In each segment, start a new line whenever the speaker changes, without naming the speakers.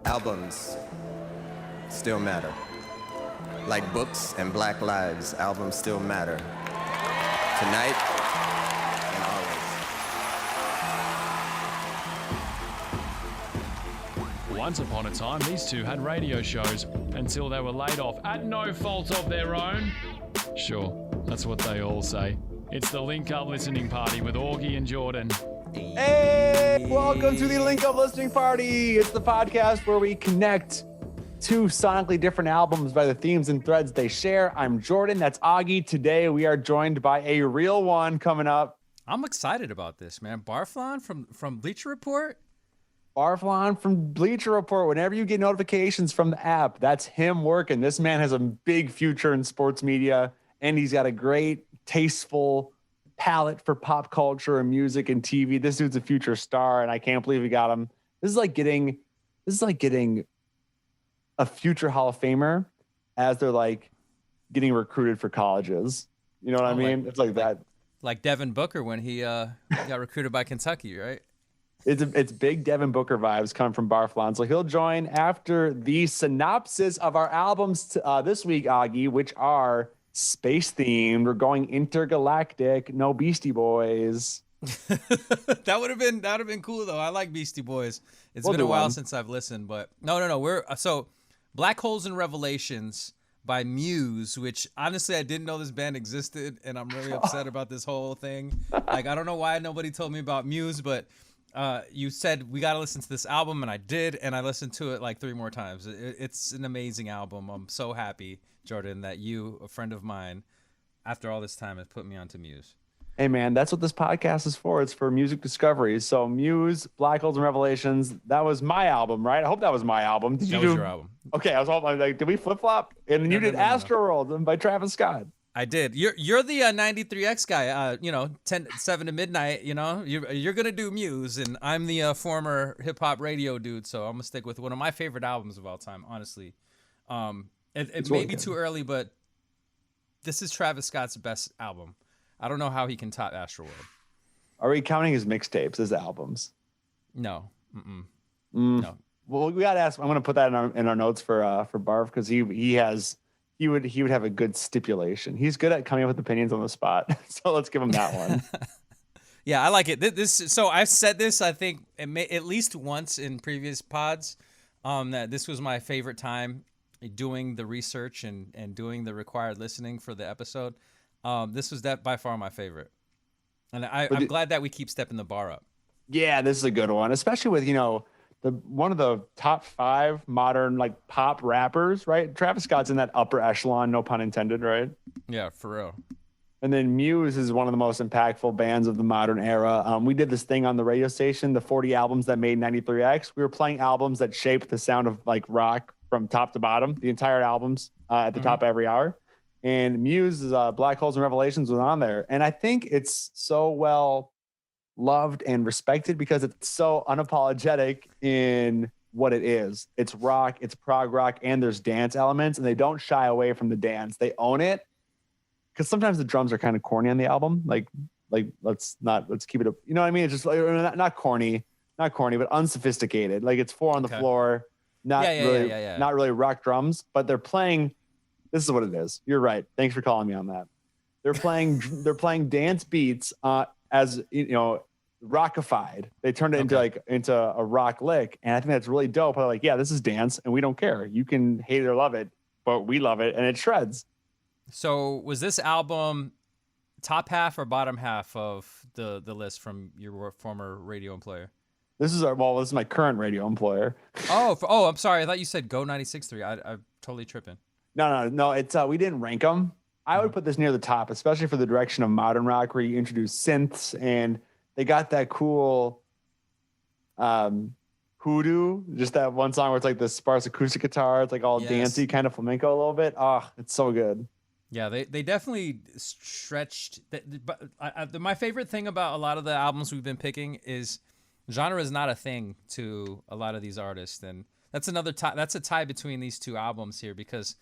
albums still matter. Like books and Black lives, albums still matter. Tonight and always.
Once upon a time, these two had radio shows until they were laid off at no fault of their own. Sure, that's what they all say. It's the Link Up Listening Party with Auggie and Jordan.
Hey, welcome to the Link Up Listening Party. It's the podcast where we connect two sonically different albums by the themes and threads they share. I'm Jordan, that's Auggie. Today we are joined by a real one coming up.
I'm excited about this, man. Barflaan from Bleacher Report.
Barflaan from Bleacher Report. Whenever you get notifications from the app, that's him working. This man has a big future in sports media, and he's got a great, tasteful palette for pop culture and music and TV. This dude's a future star, and I can't believe we got him. This is like getting a future Hall of Famer as they're like getting recruited for colleges. You know what I mean? It's like that.
Like Devin Booker when he got recruited by Kentucky, right?
It's big Devin Booker vibes coming from Barflaan. So he'll join after the synopsis of our albums this week, Auggie, which are space themed. We're going intergalactic. No Beastie Boys.
that would have been cool though. I like Beastie Boys. We'll been a while since I've listened, but no. We're Black Holes and Revelations by Muse, which honestly I didn't know this band existed, and I'm really upset about this whole thing. Like I don't know why nobody told me about Muse, but you said we got to listen to this album, and I did, and I listened to it like 3 more times. It's an amazing album. I'm so happy, Jordan, that you, a friend of mine, after all this time, has put me onto Muse.
Hey, man, that's what this podcast is for. It's for music discovery. So Muse, Black Holes and Revelations, that was my album, right? I hope that was my album.
That was your album.
Okay, I was all like, did we flip-flop? And then you did Astroworld by Travis Scott.
I did. You're the 93X guy. 7 to midnight. You know, you're gonna do Muse, and I'm the former hip hop radio dude. So I'm gonna stick with one of my favorite albums of all time. Honestly, it may be too early, but this is Travis Scott's best album. I don't know how he can top Astroworld.
Are we counting his mixtapes as albums?
No. No.
Well, we gotta ask. I'm gonna put that in our notes for Barf because he would have a good stipulation. He's good at coming up with opinions on the spot. So let's give him that one.
Yeah, I like it. So I've said this, I think, at least once in previous pods, that this was my favorite time doing the research and doing the required listening for the episode. This was by far my favorite. And I'm glad that we keep stepping the bar up.
Yeah, this is a good one, especially with, one of the top 5 modern like pop rappers, right? Travis Scott's in that upper echelon, no pun intended, right?
Yeah, for real.
And then Muse is one of the most impactful bands of the modern era. We did this thing on the radio station, the 40 albums that made 93X. We were playing albums that shaped the sound of like rock from top to bottom, the entire albums at the top every hour. And Muse's Black Holes and Revelations was on there. And I think it's so well loved and respected because it's so unapologetic in what it is. It's rock, it's prog rock, and there's dance elements, and they don't shy away from the dance. They own it. Because sometimes the drums are kind of corny on the album. Like let's keep it up. You know what I mean? It's just like not corny, but unsophisticated. Like it's 4 on the floor, not really rock drums, but they're playing. This is what it is. You're right. Thanks for calling me on that. They're playing dance beats as rockified. They turned it into a rock lick, and I think that's really dope. I'm like, yeah, this is dance, and we don't care. You can hate it or love it, but we love it, and it shreds.
So was this album top half or bottom half of the list from your former radio employer?
This is my current radio employer.
I'm sorry. I thought you said Go 96.3. I'm totally tripping.
No. It's we didn't rank them. I would put this near the top, especially for the direction of modern rock, where you introduce synths and they got that cool hoodoo, just that one song where it's like the sparse acoustic guitar. It's like all dancey, kind of flamenco a little bit. Oh, it's so good.
Yeah, they definitely stretched. But my favorite thing about a lot of the albums we've been picking is genre is not a thing to a lot of these artists, and that's another tie. That's a tie between these two albums here because,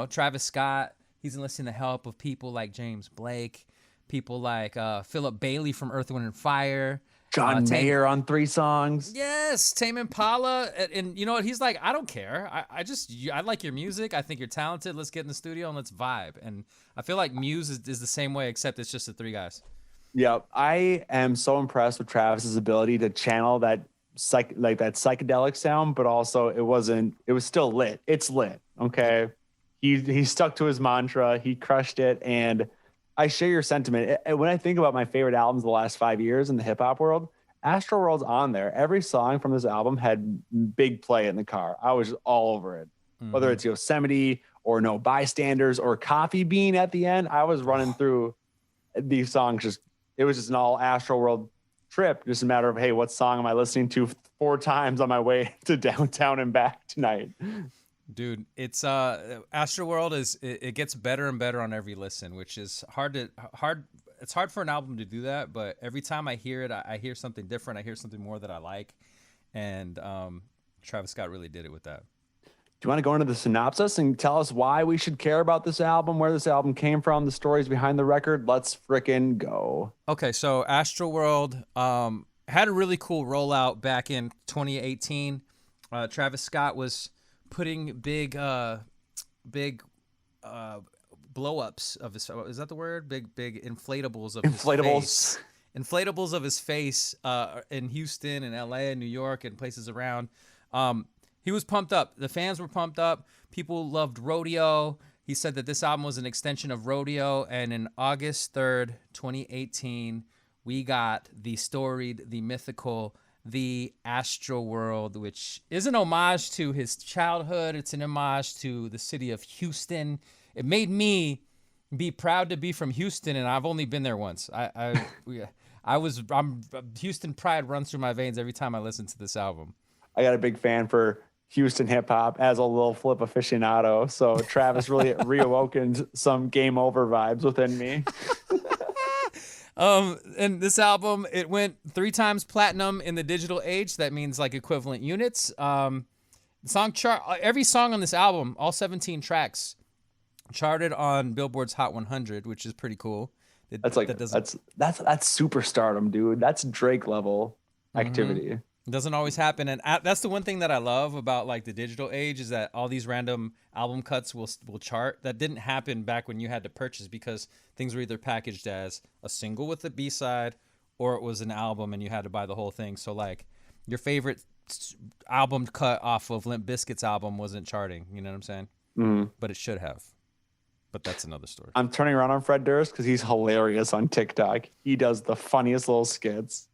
Travis Scott, he's enlisting the help of people like James Blake, people like Philip Bailey from Earth, Wind & Fire,
John Mayer on 3 songs.
Yes, Tame Impala, and you know what? He's like, I don't care. I like your music. I think you're talented. Let's get in the studio and let's vibe. And I feel like Muse is the same way, except it's just the 3 guys.
Yeah, I am so impressed with Travis's ability to channel that that psychedelic sound, but also it was still lit. It's lit. Okay. He stuck to his mantra. He crushed it. And I share your sentiment. When I think about my favorite albums the last 5 years in the hip hop world, Astroworld's on there. Every song from this album had big play in the car. I was all over it. Whether it's Yosemite or No Bystanders or Coffee Bean at the end, I was running through these songs. It was just an all Astroworld trip. Just a matter of, hey, what song am I listening to 4 times on my way to downtown and back tonight?
Dude, it's Astroworld it gets better and better on every listen, which is hard. It's hard for an album to do that, but every time I hear it, I hear something different. I hear something more that I like, and Travis Scott really did it with that.
Do you want to go into the synopsis and tell us why we should care about this album, where this album came from, the stories behind the record? Let's frickin' go.
Okay, so Astroworld had a really cool rollout back in 2018. Travis Scott was putting big blow-ups of his, is that the word? Big inflatables of his face. Inflatables of his face in Houston and LA and New York and places around. He was pumped up. The fans were pumped up. People loved Rodeo. He said that this album was an extension of Rodeo. And in August 3rd, 2018, we got the storied, the mythical, the Astroworld, which is an homage to his childhood. It's an homage to the city of Houston. It made me be proud to be from Houston, and I've only been there once. Houston pride runs through my veins every time I listen to this album.
I got a big fan for Houston hip hop as a little flip aficionado. So Travis really reawoken some game over vibes within me.
And this album, it went 3 times platinum in the digital age. That means like equivalent units. Song chart, every song on this album, all 17 tracks, charted on Billboard's Hot 100, which is pretty cool.
That's superstardom, dude. That's Drake level activity.
It doesn't always happen, and that's the one thing that I love about like the digital age is that all these random album cuts will chart. That didn't happen back when you had to purchase because things were either packaged as a single with a B-side or it was an album and you had to buy the whole thing. So like your favorite album cut off of Limp Bizkit's album wasn't charting, you know what I'm saying? But it should have. But that's another story.
I'm turning around on Fred Durst because he's hilarious on TikTok. He does the funniest little skits.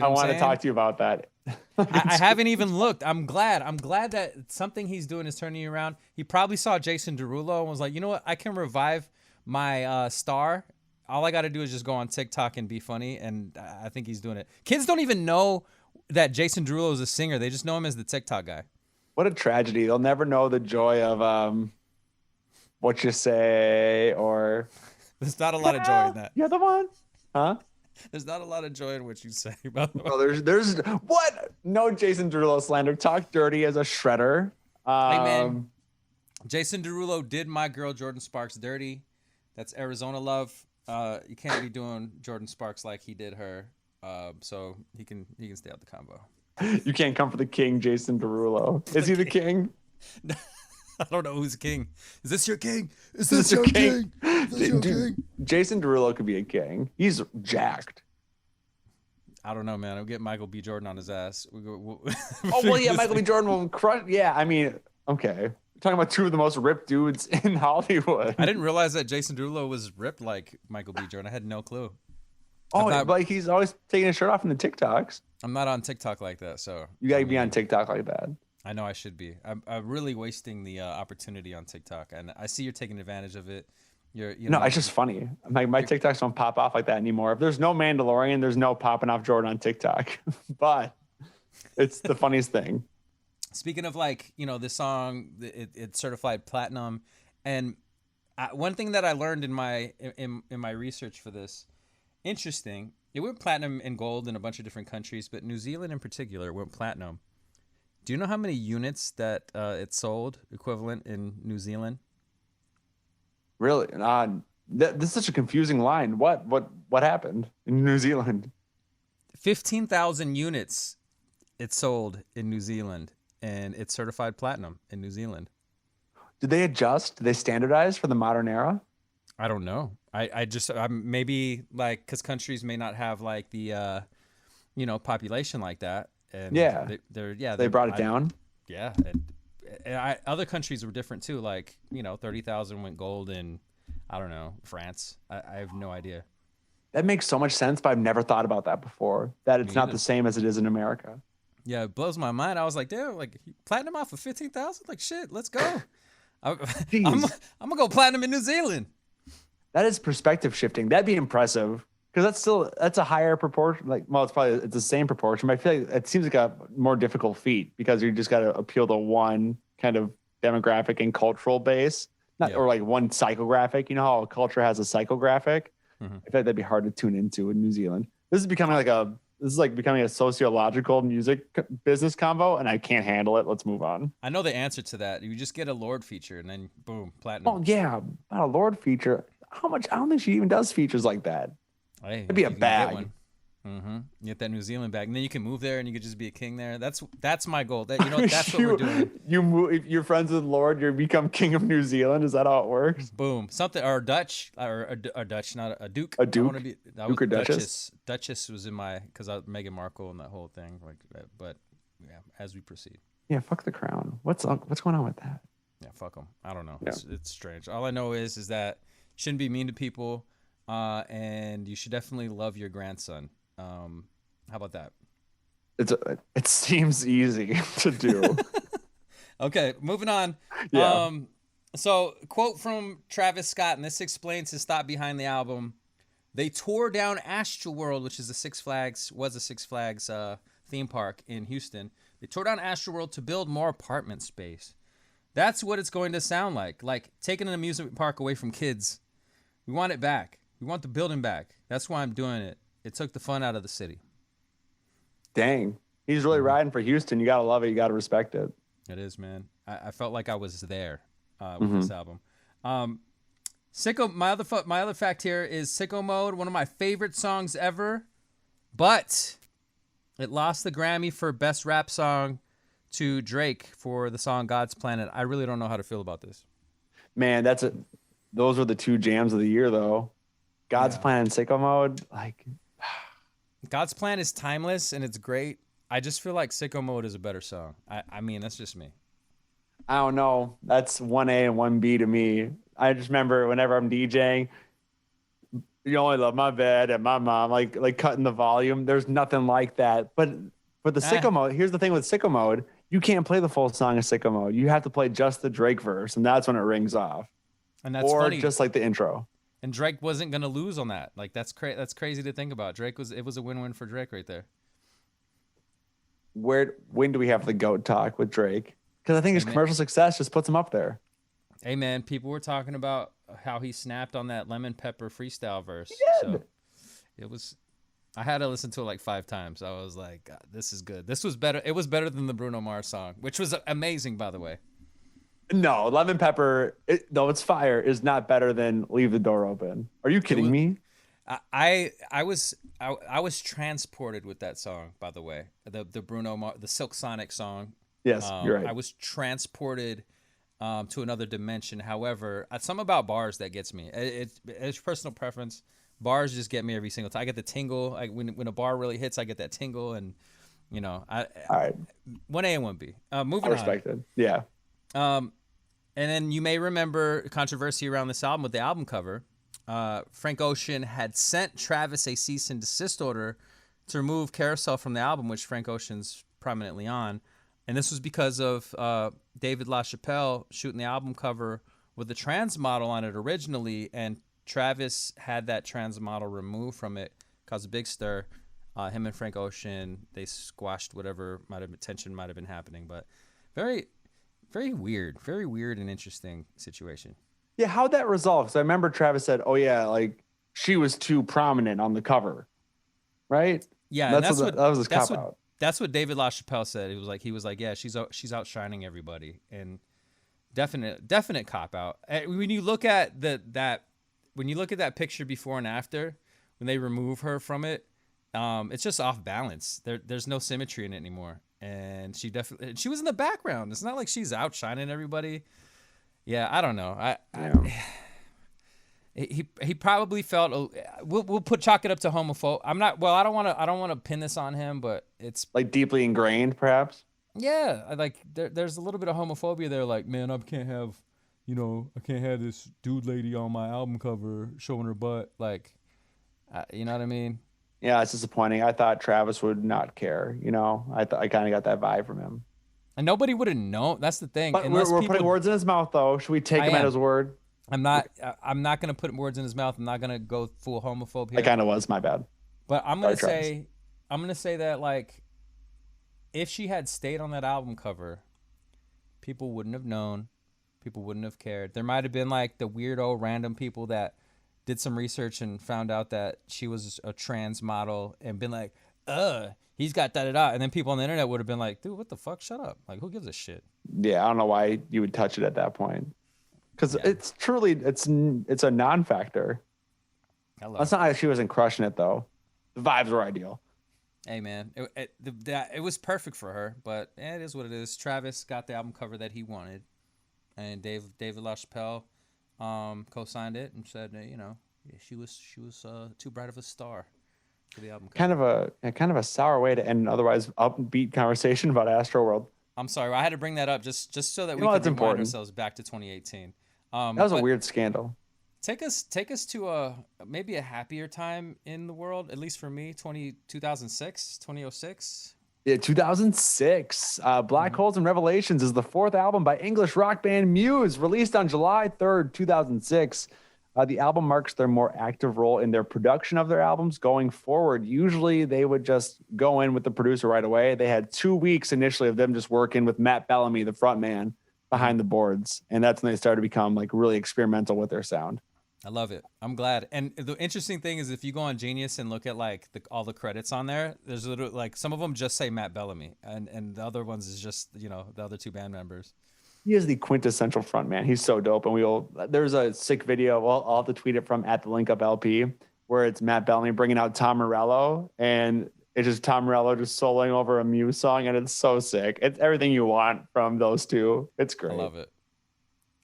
I want to talk to you about that.
I haven't even looked. I'm glad that something he's doing is turning you around. He probably saw Jason Derulo and was like, you know what? I can revive my star. All I got to do is just go on TikTok and be funny. And I think he's doing it. Kids don't even know that Jason Derulo is a singer. They just know him as the TikTok guy.
What a tragedy. They'll never know the joy of What You Say or...
There's not a lot of joy in that.
You're the one? Huh?
There's not a lot of joy in what you say about the
there's what? No Jason Derulo slander. Talk dirty as a shredder.
Hey man, Jason Derulo did my girl Jordan Sparks dirty. That's Arizona love. You can't be doing Jordan Sparks like he did her. So he can stay out the combo.
You can't come for the king, Jason Derulo. Is he the king?
I don't know who's king. Is this your king? Is this your king? Is this your king?
Jason Derulo could be a king. He's jacked.
I don't know, man. I'll get Michael B. Jordan on his ass.
Oh, well, yeah, Michael B. Jordan will crush. Yeah, I mean, okay. We're talking about 2 of the most ripped dudes in Hollywood.
I didn't realize that Jason Derulo was ripped like Michael B. Jordan. I had no clue.
Like he's always taking his shirt off in the TikToks.
I'm not on TikTok like that, so.
You got to be on TikTok like that.
I know I should be. I'm really wasting the opportunity on TikTok, and I see you're taking advantage of it.
It's just funny. My TikToks don't pop off like that anymore. If there's no Mandalorian, there's no popping off Jordan on TikTok. But it's the funniest thing.
Speaking of this song, it's certified platinum, and one thing that I learned in my research for this, interesting. It went platinum and gold in a bunch of different countries, but New Zealand in particular went platinum. Do you know how many units that it sold equivalent in New Zealand?
Really? This is such a confusing line. What happened in New Zealand?
15,000 units it sold in New Zealand, and it's certified platinum in New Zealand.
Did they adjust? Did they standardize for the modern era?
I don't know. I just maybe like because countries may not have like the population like that, and
they brought it down.
Yeah, and other countries were different too. Like 30,000 went gold in I don't know France. I have no idea.
That makes so much sense, but I've never thought about that before. That it's not the same as it is in America.
Yeah, it blows my mind. I was like, damn, like platinum off of 15,000. Like shit, let's go. I'm gonna go platinum in New Zealand.
That is perspective shifting. That'd be impressive because that's a higher proportion. Like, well, it's the same proportion, but I feel like it seems like a more difficult feat because you just got to appeal to one kind of demographic and cultural base, or like one psychographic. You know how a culture has a psychographic. Mm-hmm. I feel like that'd be hard to tune into in New Zealand. This is becoming a sociological music business convo, and I can't handle it. Let's move on.
I know the answer to that. You just get a Lorde feature, and then boom, platinum.
Oh yeah, a Lorde feature. How much? I don't think she even does features like that.
Hey,
it'd be a bag.
You get that New Zealand bag, and then you can move there, and you could just be a king there. That's my goal. That's what we're doing.
You move if you're friends with Lorde, you become king of New Zealand. Is that how it works?
Boom. Something or Dutch or a Dutch, not a Duke.
A Duke.
Duke or Duchess. Duchess was in my because I was Meghan Markle and that whole thing. Like, but yeah, as we proceed.
Yeah, fuck the crown. What's going on with that?
Yeah, fuck them. I don't know. Yeah. It's strange. All I know is that you shouldn't be mean to people, and you should definitely love your grandson. How about that?
It seems easy to do.
Okay, moving on.
Yeah.
So quote from Travis Scott, and this explains his thought behind the album. They tore down Astroworld, which is a Six Flags theme park in Houston. They tore down Astroworld to build more apartment space. That's what it's going to sound like taking an amusement park away from kids. We want it back. We want the building back. That's why I'm doing it. It took the fun out of the city.
Dang. He's really riding for Houston. You got to love it. You got to respect it.
It is, man. I felt like I was there with this album. Sicko. My other fact here is Sicko Mode, one of my favorite songs ever, but it lost the Grammy for Best Rap Song to Drake for the song God's Planet. I really don't know how to feel about this.
Man, those were the two jams of the year, though. God's Planet and Sicko Mode, like...
God's Plan is timeless and it's great. I just feel like Sicko Mode is a better song. I mean, that's just me.
I don't know. That's 1A and 1B to me. I just remember whenever I'm DJing, you only love my bed and my mom, like cutting the volume. There's nothing like that. But for the Sicko Mode, here's the thing with Sicko Mode, you can't play the full song of Sicko Mode. You have to play just the Drake verse, and that's when it rings off.
And that's funny.
Or just like the intro.
And Drake wasn't gonna lose on that. Like that's crazy to think about. It was a win-win for Drake right there.
When do we have the GOAT talk with Drake? Because I think his commercial success just puts him up there.
Hey man, people were talking about how he snapped on that lemon pepper freestyle verse. So it was. I had to listen to it like 5 times. I was like, God, this is good. This was better. It was better than the Bruno Mars song, which was amazing, by the way.
No, lemon pepper, though it's fire, is not better than Leave the Door Open. Are you kidding me?
I was transported with that song, by the way. The Bruno Mars, the Silk Sonic song.
Yes, you're right.
I was transported to another dimension. However, something about bars that gets me. It's personal preference. Bars just get me every single time. I get the tingle. When a bar really hits, I get that tingle, and all
right.
1A and 1B. Moving on.
I respect it. Yeah.
And then you may remember controversy around this album with the album cover. Frank Ocean had sent Travis a cease and desist order to remove Carousel from the album, which Frank Ocean's prominently on. And this was because of David LaChapelle shooting the album cover with a trans model on it originally, and Travis had that trans model removed from it, caused a big stir. Him and Frank Ocean, they squashed whatever tension might have been happening. But very weird and interesting situation.
Yeah, how'd that resolve? Because I remember Travis said, "Oh yeah, like she was too prominent on the cover," right?
Yeah,
that was his cop out.
That's what David LaChapelle said. He was like, yeah, she's outshining everybody, and definite cop out. When you look at that picture before and after, when they remove her from it, It's just off balance. There's no symmetry in it anymore. And she was in the background. It's not like she's outshining everybody. Yeah, I don't know. He probably felt. We'll chalk it up to homophobe. I'm not. Well, I don't want to pin this on him, but it's
like deeply ingrained, perhaps.
Yeah, like there's a little bit of homophobia there. Like, man, I can't have this dude lady on my album cover showing her butt. Like, you know what I mean?
Yeah, it's disappointing. I thought Travis would not care. I kind of got that vibe from him.
And nobody would have known. That's the thing.
But we're putting words in his mouth, though. Should we take him at his word?
I'm not going to put words in his mouth. I'm not going to go full homophobe here.
I kind of was. My bad.
But I'm going to say that, like, if she had stayed on that album cover, people wouldn't have known. People wouldn't have cared. There might have been, like, the weirdo random people that did some research and found out that she was a trans model and been like, he's got da-da-da. And then people on the internet would have been like, dude, what the fuck? Shut up. Like, who gives a shit?
Yeah, I don't know why you would touch it at that point. Because it's truly, it's a non-factor. It's not like she wasn't crushing it, though. The vibes were ideal.
Hey, man, it was perfect for her, but it is what it is. Travis got the album cover that he wanted, and David LaChapelle co-signed it and said, she was too bright of a star for the album cover.
Kind of a sour way to end an otherwise upbeat conversation about Astroworld.
I'm sorry, I had to bring that up just so that we can remind ourselves back to 2018.
That was a weird scandal.
Take us to maybe a happier time in the world, at least for me, 2006.
Yeah, 2006. Black Holes and Revelations is the fourth album by English rock band Muse, released on July 3rd, 2006. The album marks their more active role in their production of their albums going forward. Usually they would just go in with the producer right away. They had 2 weeks initially of them just working with Matt Bellamy, the front man, behind the boards. And that's when they started to become like really experimental with their sound.
I love it. I'm glad. And the interesting thing is if you go on Genius and look at like all the credits on there, there's literally like some of them just say Matt Bellamy and the other ones is just, the other two band members.
He is the quintessential front man. He's so dope. And there's a sick video. I'll have to tweet it from @TheLinkUpLP where it's Matt Bellamy bringing out Tom Morello and it's just Tom Morello just soloing over a Muse song. And it's so sick. It's everything you want from those two. It's great.
I love it.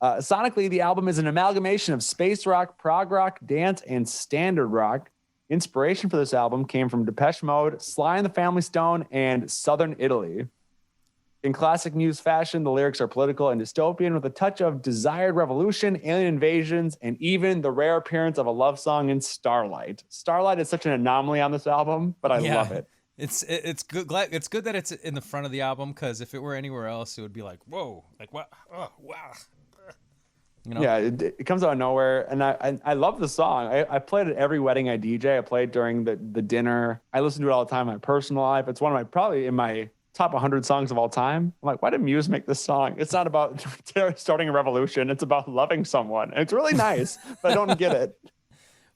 Sonically, the album is an amalgamation of space rock, prog rock, dance, and standard rock. Inspiration for this album came from Depeche Mode, Sly and the Family Stone, and Southern Italy. In classic Muse fashion, the lyrics are political and dystopian with a touch of desired revolution, alien invasions, and even the rare appearance of a love song in Starlight. Starlight is such an anomaly on this album, but I love it.
It's good. It's good that it's in the front of the album because if it were anywhere else, it would be like, whoa, like what? Oh, wow.
Yeah, it comes out of nowhere, and I love the song. I played it every wedding I DJ. I played during the dinner. I listen to it all the time in my personal life. It's one of probably in my top 100 songs of all time. I'm like, why did Muse make this song? It's not about starting a revolution. It's about loving someone. And it's really nice, but I don't get it.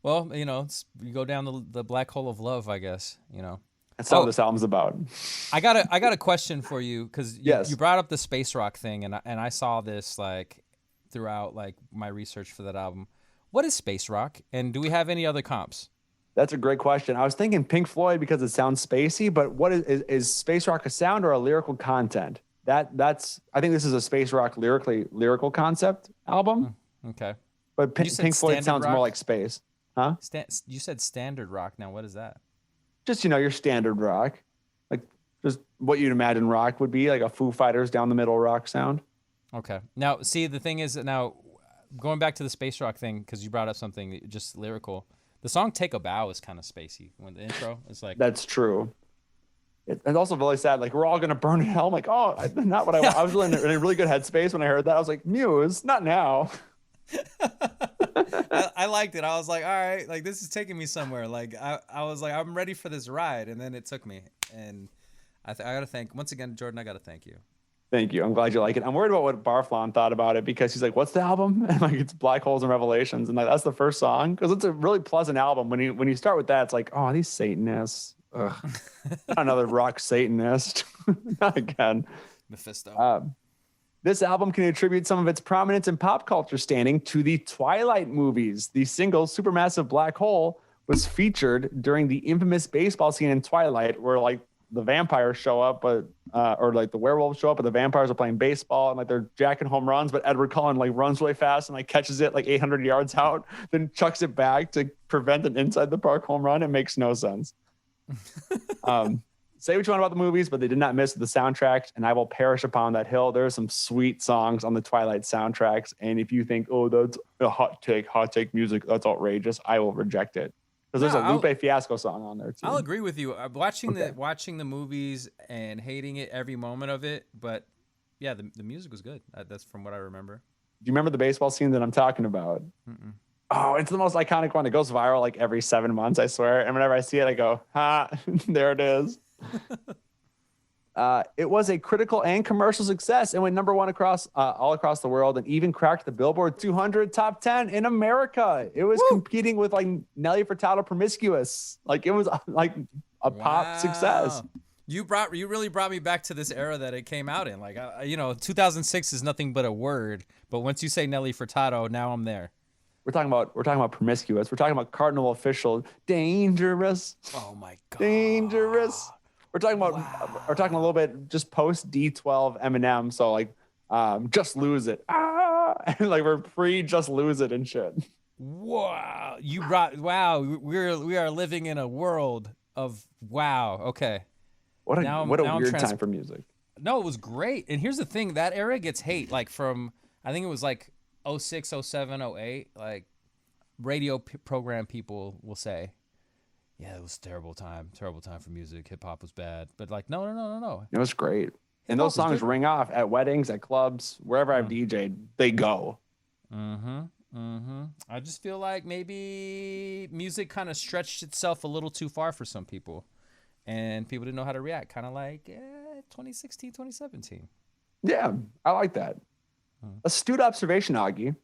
Well, you go down the black hole of love, I guess.
That's what this album's about.
I got a question for you because you brought up the space rock thing, and I saw this like throughout like my research for that album. What is space rock, and do we have any other comps?
That's a great question. I was thinking Pink Floyd because it sounds spacey, but what is space rock a sound or a lyrical content? That's I think this is a space rock lyrical concept album.
Okay.
But Pink Floyd sounds more like space. Huh?
You said standard rock. Now what is that?
Just your standard rock. Like just what you'd imagine rock would be, like a Foo Fighters down the middle rock sound.
Okay. Now, see, the thing is, going back to the space rock thing, because you brought up something just lyrical, the song Take a Bow is kind of spacey. When the intro is like...
That's true. It's also really sad. Like, we're all going to burn in hell. I'm like, oh, not what I want. I was really in a really good headspace when I heard that. I was like, Muse, not now.
I liked it. I was like, all right, like, this is taking me somewhere. Like, I was like, I'm ready for this ride. And then it took me. And I got to once again, Jordan, I got to thank you.
Thank you. I'm glad you like it. I'm worried about what Barflaan thought about it because he's like, what's the album? And like, it's Black Holes and Revelations. And like, that's the first song. Because it's a really pleasant album. When you start with that, it's like, oh, these Satanists. Ugh. Not another rock Satanist. Not again.
Mephisto.
This album can attribute some of its prominence in pop culture standing to the Twilight movies. The single Supermassive Black Hole was featured during the infamous baseball scene in Twilight, where like the vampires show up, but or like the werewolves show up, but the vampires are playing baseball and like they're jacking home runs, but Edward Cullen like runs really fast and like catches it like 800 yards out, then chucks it back to prevent an inside the park home run. It makes no sense. Say what you want about the movies, but they did not miss the soundtracks, and I will perish upon that hill. There are some sweet songs on the Twilight soundtracks, and if you think, oh, that's a hot take music, that's outrageous, I will reject it. Because there's a Lupe Fiasco song on there too.
I'll agree with you. Watching the movies and hating it every moment of it, but yeah, the music was good. That's from what I remember.
Do you remember the baseball scene that I'm talking about? Mm-mm. Oh, it's the most iconic one. It goes viral like every 7 months, I swear. And whenever I see it, I go, there it is. It was a critical and commercial success and went number one all across the world, and even cracked the Billboard 200 top 10 in America. It was competing with like Nelly Furtado Promiscuous. Like it was like a pop success.
You really brought me back to this era that it came out in. Like 2006 is nothing but a word, but once you say Nelly Furtado, now I'm there.
We're talking about Promiscuous. We're talking about Cardinal Official, Dangerous.
Oh my God,
Dangerous. We're talking a little bit just post D12 Eminem. So like, Just Lose It. And like we're pre Just Lose It and shit.
Wow. We are living in a world of wow. Okay.
What a weird time for music.
No, it was great. And here's the thing, that era gets hate like from, I think it was like 06, 07, 08, like radio program people will say, yeah, it was a terrible time for music. Hip hop was bad, but like, no. It
was great. And those songs ring off at weddings, at clubs, wherever I've DJ'd, they go.
I just feel like maybe music kind of stretched itself a little too far for some people, and people didn't know how to react. Kind of like 2016, 2017.
Yeah, I like that. Astute observation, Auggie.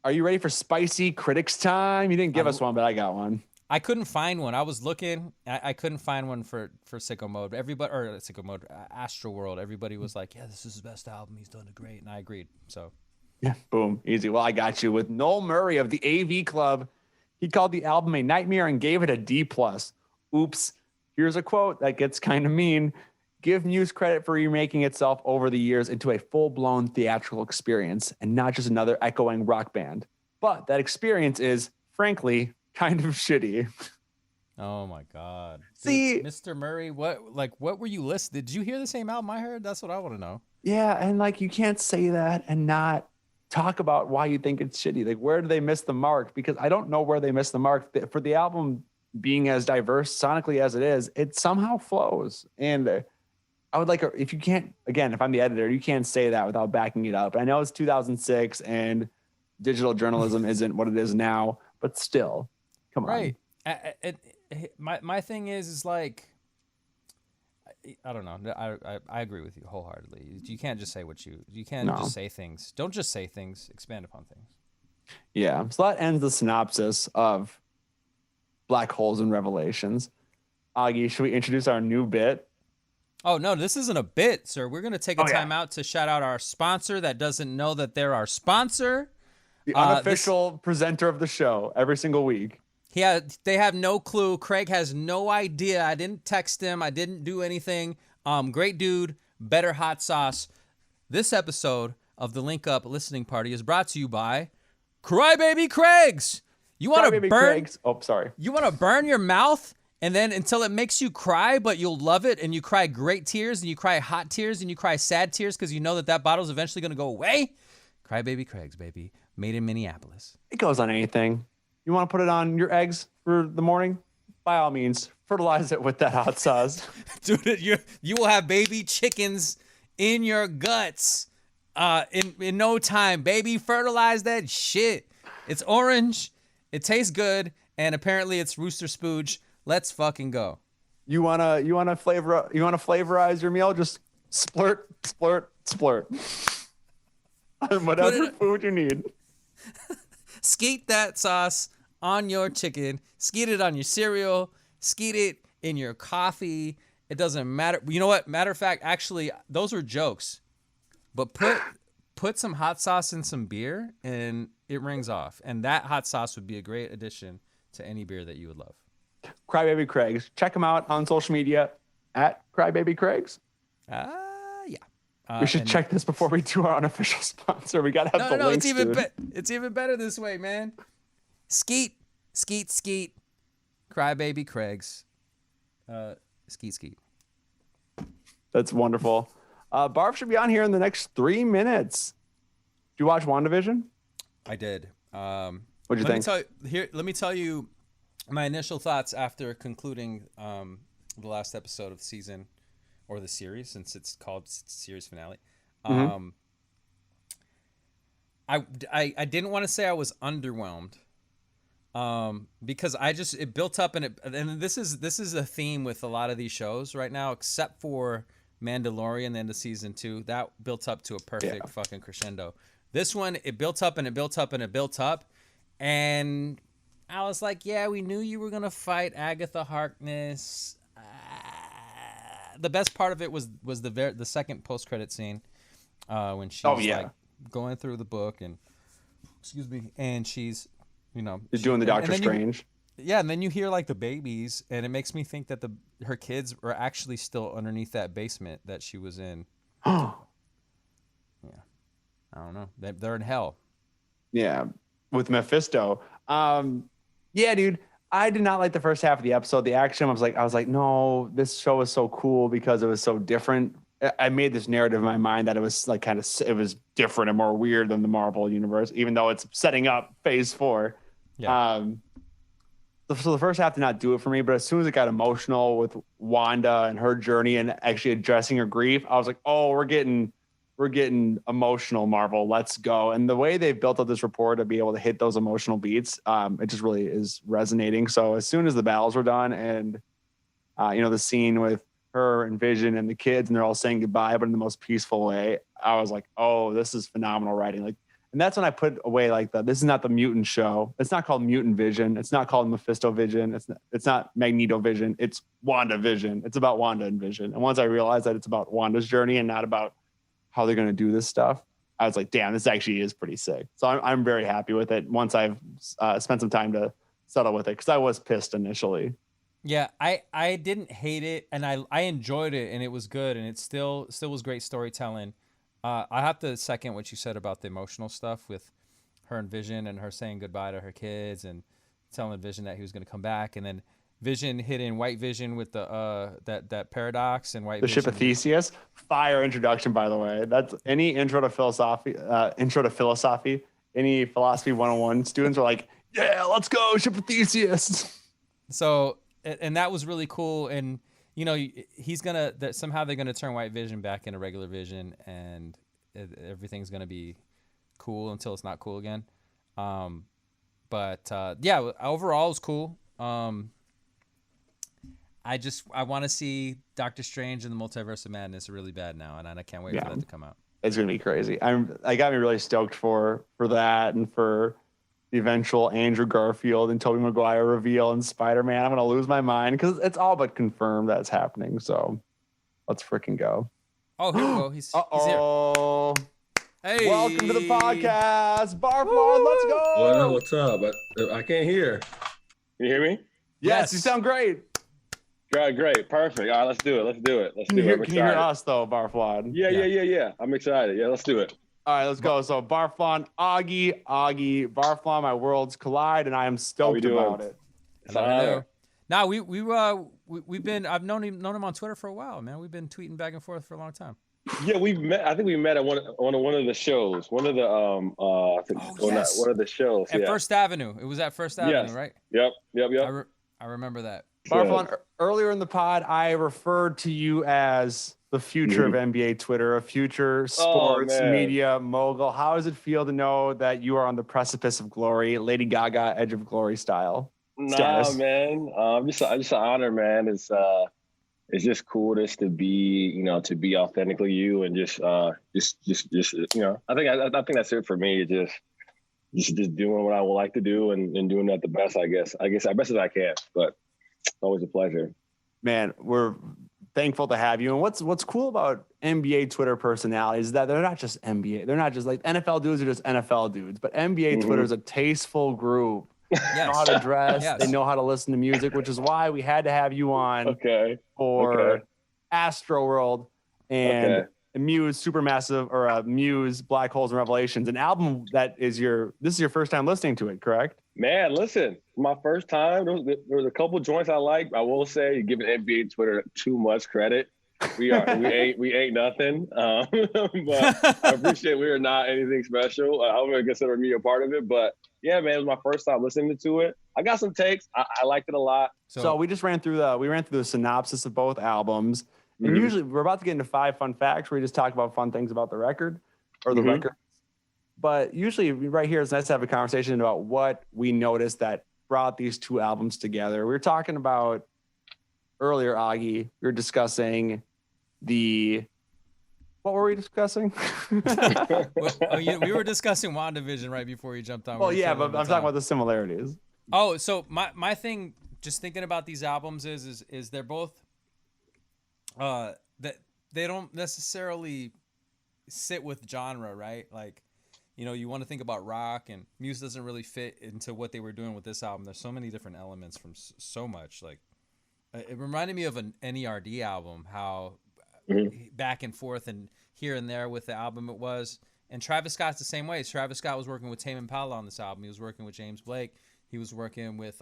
Are you ready for spicy critics time? You didn't give us one, but I got one.
I couldn't find one. I was looking. I couldn't find one for Sicko Mode. Astroworld. Everybody was like, yeah, this is his best album. He's done it great. And I agreed. So,
yeah, boom. Easy. Well, I got you. With Noel Murray of the AV Club, he called the album a nightmare and gave it a D+. Oops. Here's a quote that gets kind of mean. Give Muse credit for remaking itself over the years into a full-blown theatrical experience and not just another echoing rock band. But that experience is, frankly, kind of shitty.
Oh my God.
See,
dude, Mr. Murray, what were you listening? Did you hear the same album I heard? That's what I want to know.
Yeah, and like you can't say that and not talk about why you think it's shitty. Like, where do they miss the mark? Because I don't know where they missed the mark. For the album being as diverse sonically as it is, it somehow flows. And I would like, if you can't, again, if I'm the editor, you can't say that without backing it up. I know it's 2006 and digital journalism isn't what it is now, but still. Come on.
Right. My thing is like, I don't know. I agree with you wholeheartedly. You can't just say just say things. Don't just say things. Expand upon things.
Yeah. So that ends the synopsis of Black Holes and Revelations. Auggie, should we introduce our new bit?
Oh, no, this isn't a bit, sir. We're going to take a time out to shout out our sponsor that doesn't know that they're our sponsor.
The unofficial presenter of the show every single week.
They have no clue. Craig has no idea. I didn't text him. I didn't do anything. Great dude. Better hot sauce. This episode of the Link Up Listening Party is brought to you by Crybaby Craig's. You want to burn?
Oh, sorry.
You want to burn your mouth and then until it makes you cry, but you'll love it, and you cry great tears, and you cry hot tears, and you cry sad tears because you know that bottle's eventually going to go away? Crybaby Craig's, baby. Made in Minneapolis.
It goes on anything. You want to put it on your eggs for the morning? By all means, fertilize it with that hot sauce.
Dude, you will have baby chickens in your guts in no time. Baby, fertilize that shit. It's orange. It tastes good. And apparently it's rooster spooge. Let's fucking go.
You wanna flavorize your meal? Just splurt, splurt, splurt. Whatever food you need.
Skeet that sauce on your chicken. Skeet it on your cereal. Skeet it in your coffee. It doesn't matter. You know what? Matter of fact, actually, those were jokes. But put some hot sauce in some beer, and it rings off. And that hot sauce would be a great addition to any beer that you would love.
Crybaby Craig's. Check them out on social media at Crybaby Craig's.
Yeah.
We should check this before we do our unofficial sponsor. We gotta have the links.
It's even better this way, man. Skeet. Crybaby Craig's. Skeet.
That's wonderful. Barf should be on here in the next 3 minutes. Did you watch WandaVision?
I did.
What'd you think?
Let me tell you my initial thoughts after concluding the last episode of the season or the series, since it's called series finale. I didn't want to say I was underwhelmed, because it built up and this is a theme with a lot of these shows right now, except for Mandalorian, the end of season 2, that built up to a perfect fucking crescendo. This one, it built up and it built up and it built up, and I was like, yeah, we knew you were gonna fight Agatha Harkness. The best part of it was the second post-credit scene, when she's like going through the book and she's,
she's doing the Doctor Strange.
And then you hear like the babies, and it makes me think that her kids were actually still underneath that basement that she was in. Yeah, I don't know. They're in hell.
Yeah, with Mephisto. Yeah, dude. I did not like the first half of the episode. The action, I was like, no, this show was so cool because it was so different. I made this narrative in my mind that it was like it was different and more weird than the Marvel universe, even though it's setting up Phase 4. Yeah. So the first half did not do it for me, but as soon as it got emotional with Wanda and her journey and actually addressing her grief, I was like, oh, we're getting emotional, Marvel. Let's go. And the way they've built up this rapport to be able to hit those emotional beats, it just really is resonating. So as soon as the battles were done and, the scene with her and Vision and the kids, and they're all saying goodbye, but in the most peaceful way, I was like, oh, this is phenomenal writing. And that's when I put away this is not the mutant show. It's not called Mutant Vision. It's not called Mephisto Vision. It's not Magneto Vision. It's WandaVision. It's about Wanda and Vision. And once I realized that it's about Wanda's journey and not about how they're going to do this stuff, I was like, damn, this actually is pretty sick. So I'm very happy with it once I've spent some time to settle with it, because I was pissed initially.
Yeah, I didn't hate it, and I enjoyed it, and it was good, and it still was great storytelling. I have to second what you said about the emotional stuff with her and Vision, and her saying goodbye to her kids and telling Vision that he was going to come back, and then Vision hitting White Vision with the that paradox and White
the
Vision.
Ship of Theseus. Fire introduction, by the way. That's any intro to philosophy. Any philosophy 101 students are like, yeah, let's go, Ship of Theseus.
So, and that was really cool. And somehow they're gonna turn White Vision back into regular Vision, and everything's gonna be cool until it's not cool again. But overall it was cool. I want to see Doctor Strange and the Multiverse of Madness really bad now, and I can't wait for that to come out.
It's gonna be crazy. I got me really stoked for that, and for the eventual Andrew Garfield and Tobey Maguire reveal in Spider-Man. I'm gonna lose my mind because it's all but confirmed that's happening. So let's freaking go.
Oh, here we go. He's here.
Hey, welcome to the podcast, Barflaan. Let's go.
What's up? I can't hear. Can you hear me?
Yes, you sound great.
Great, perfect. All right, let's do it.
Can you hear us though, Barflaan?
Yeah. I'm excited. Yeah, let's do it.
All right, let's go. So Barflaan, Auggie, Barflaan, my worlds collide, and I am stoked about it.
Now we've been. I've known him on Twitter for a while, man. We've been tweeting back and forth for a long time.
Yeah, we met. I think we met at one of the shows. One of the one of the shows
at First Avenue. It was at First Avenue, right?
Yep.
I remember that.
Barflaan, earlier in the pod, I referred to you as the future of NBA Twitter, a future sports media mogul. How does it feel to know that you are on the precipice of glory, Lady Gaga, Edge of Glory style?
Nah, man. Just an honor, man. It's just cool just to be, to be authentically you, and just I think that's it for me. Just doing what I would like to do and doing that the best, I guess as best as I can. But always a pleasure.
Man, we're thankful to have you. And what's cool about NBA Twitter personalities is that they're not just NBA. They're not just like NFL dudes are just NFL dudes, but NBA Twitter is a tasteful group They know how to dress.
Yes.
They know how to listen to music, which is why we had to have you on for Astroworld and Muse Supermassive, or Muse Black Holes and Revelations, an album that is this is your first time listening to it, correct?
Man, listen, my first time, there was a couple joints I like. I will say, you're giving NBA Twitter too much credit. We ain't nothing. But I appreciate we are not anything special. I wouldn't consider me a part of it, but yeah, man, it was my first time listening to it. I got some takes. I liked it a lot.
So we just ran through the synopsis of both albums. And usually we're about to get into 5 fun facts where we just talk about fun things about the record or the record. But usually right here, it's nice to have a conversation about what we noticed that brought these two albums together. We were talking about earlier, Auggie, we were discussing what were we discussing?
We were discussing WandaVision right before you jumped on.
Well, yeah, but I'm talking about the similarities.
Oh, so my thing, just thinking about these albums is they're both that they don't necessarily sit with genre, right? Like, you know, you want to think about rock, and Muse doesn't really fit into what they were doing with this album. There's so many different elements from so much. Like, it reminded me of an NERD album, how back and forth and here and there with the album it was. And Travis Scott's the same way. Travis Scott was working with Tame Impala on this album. He was working with James Blake. He was working with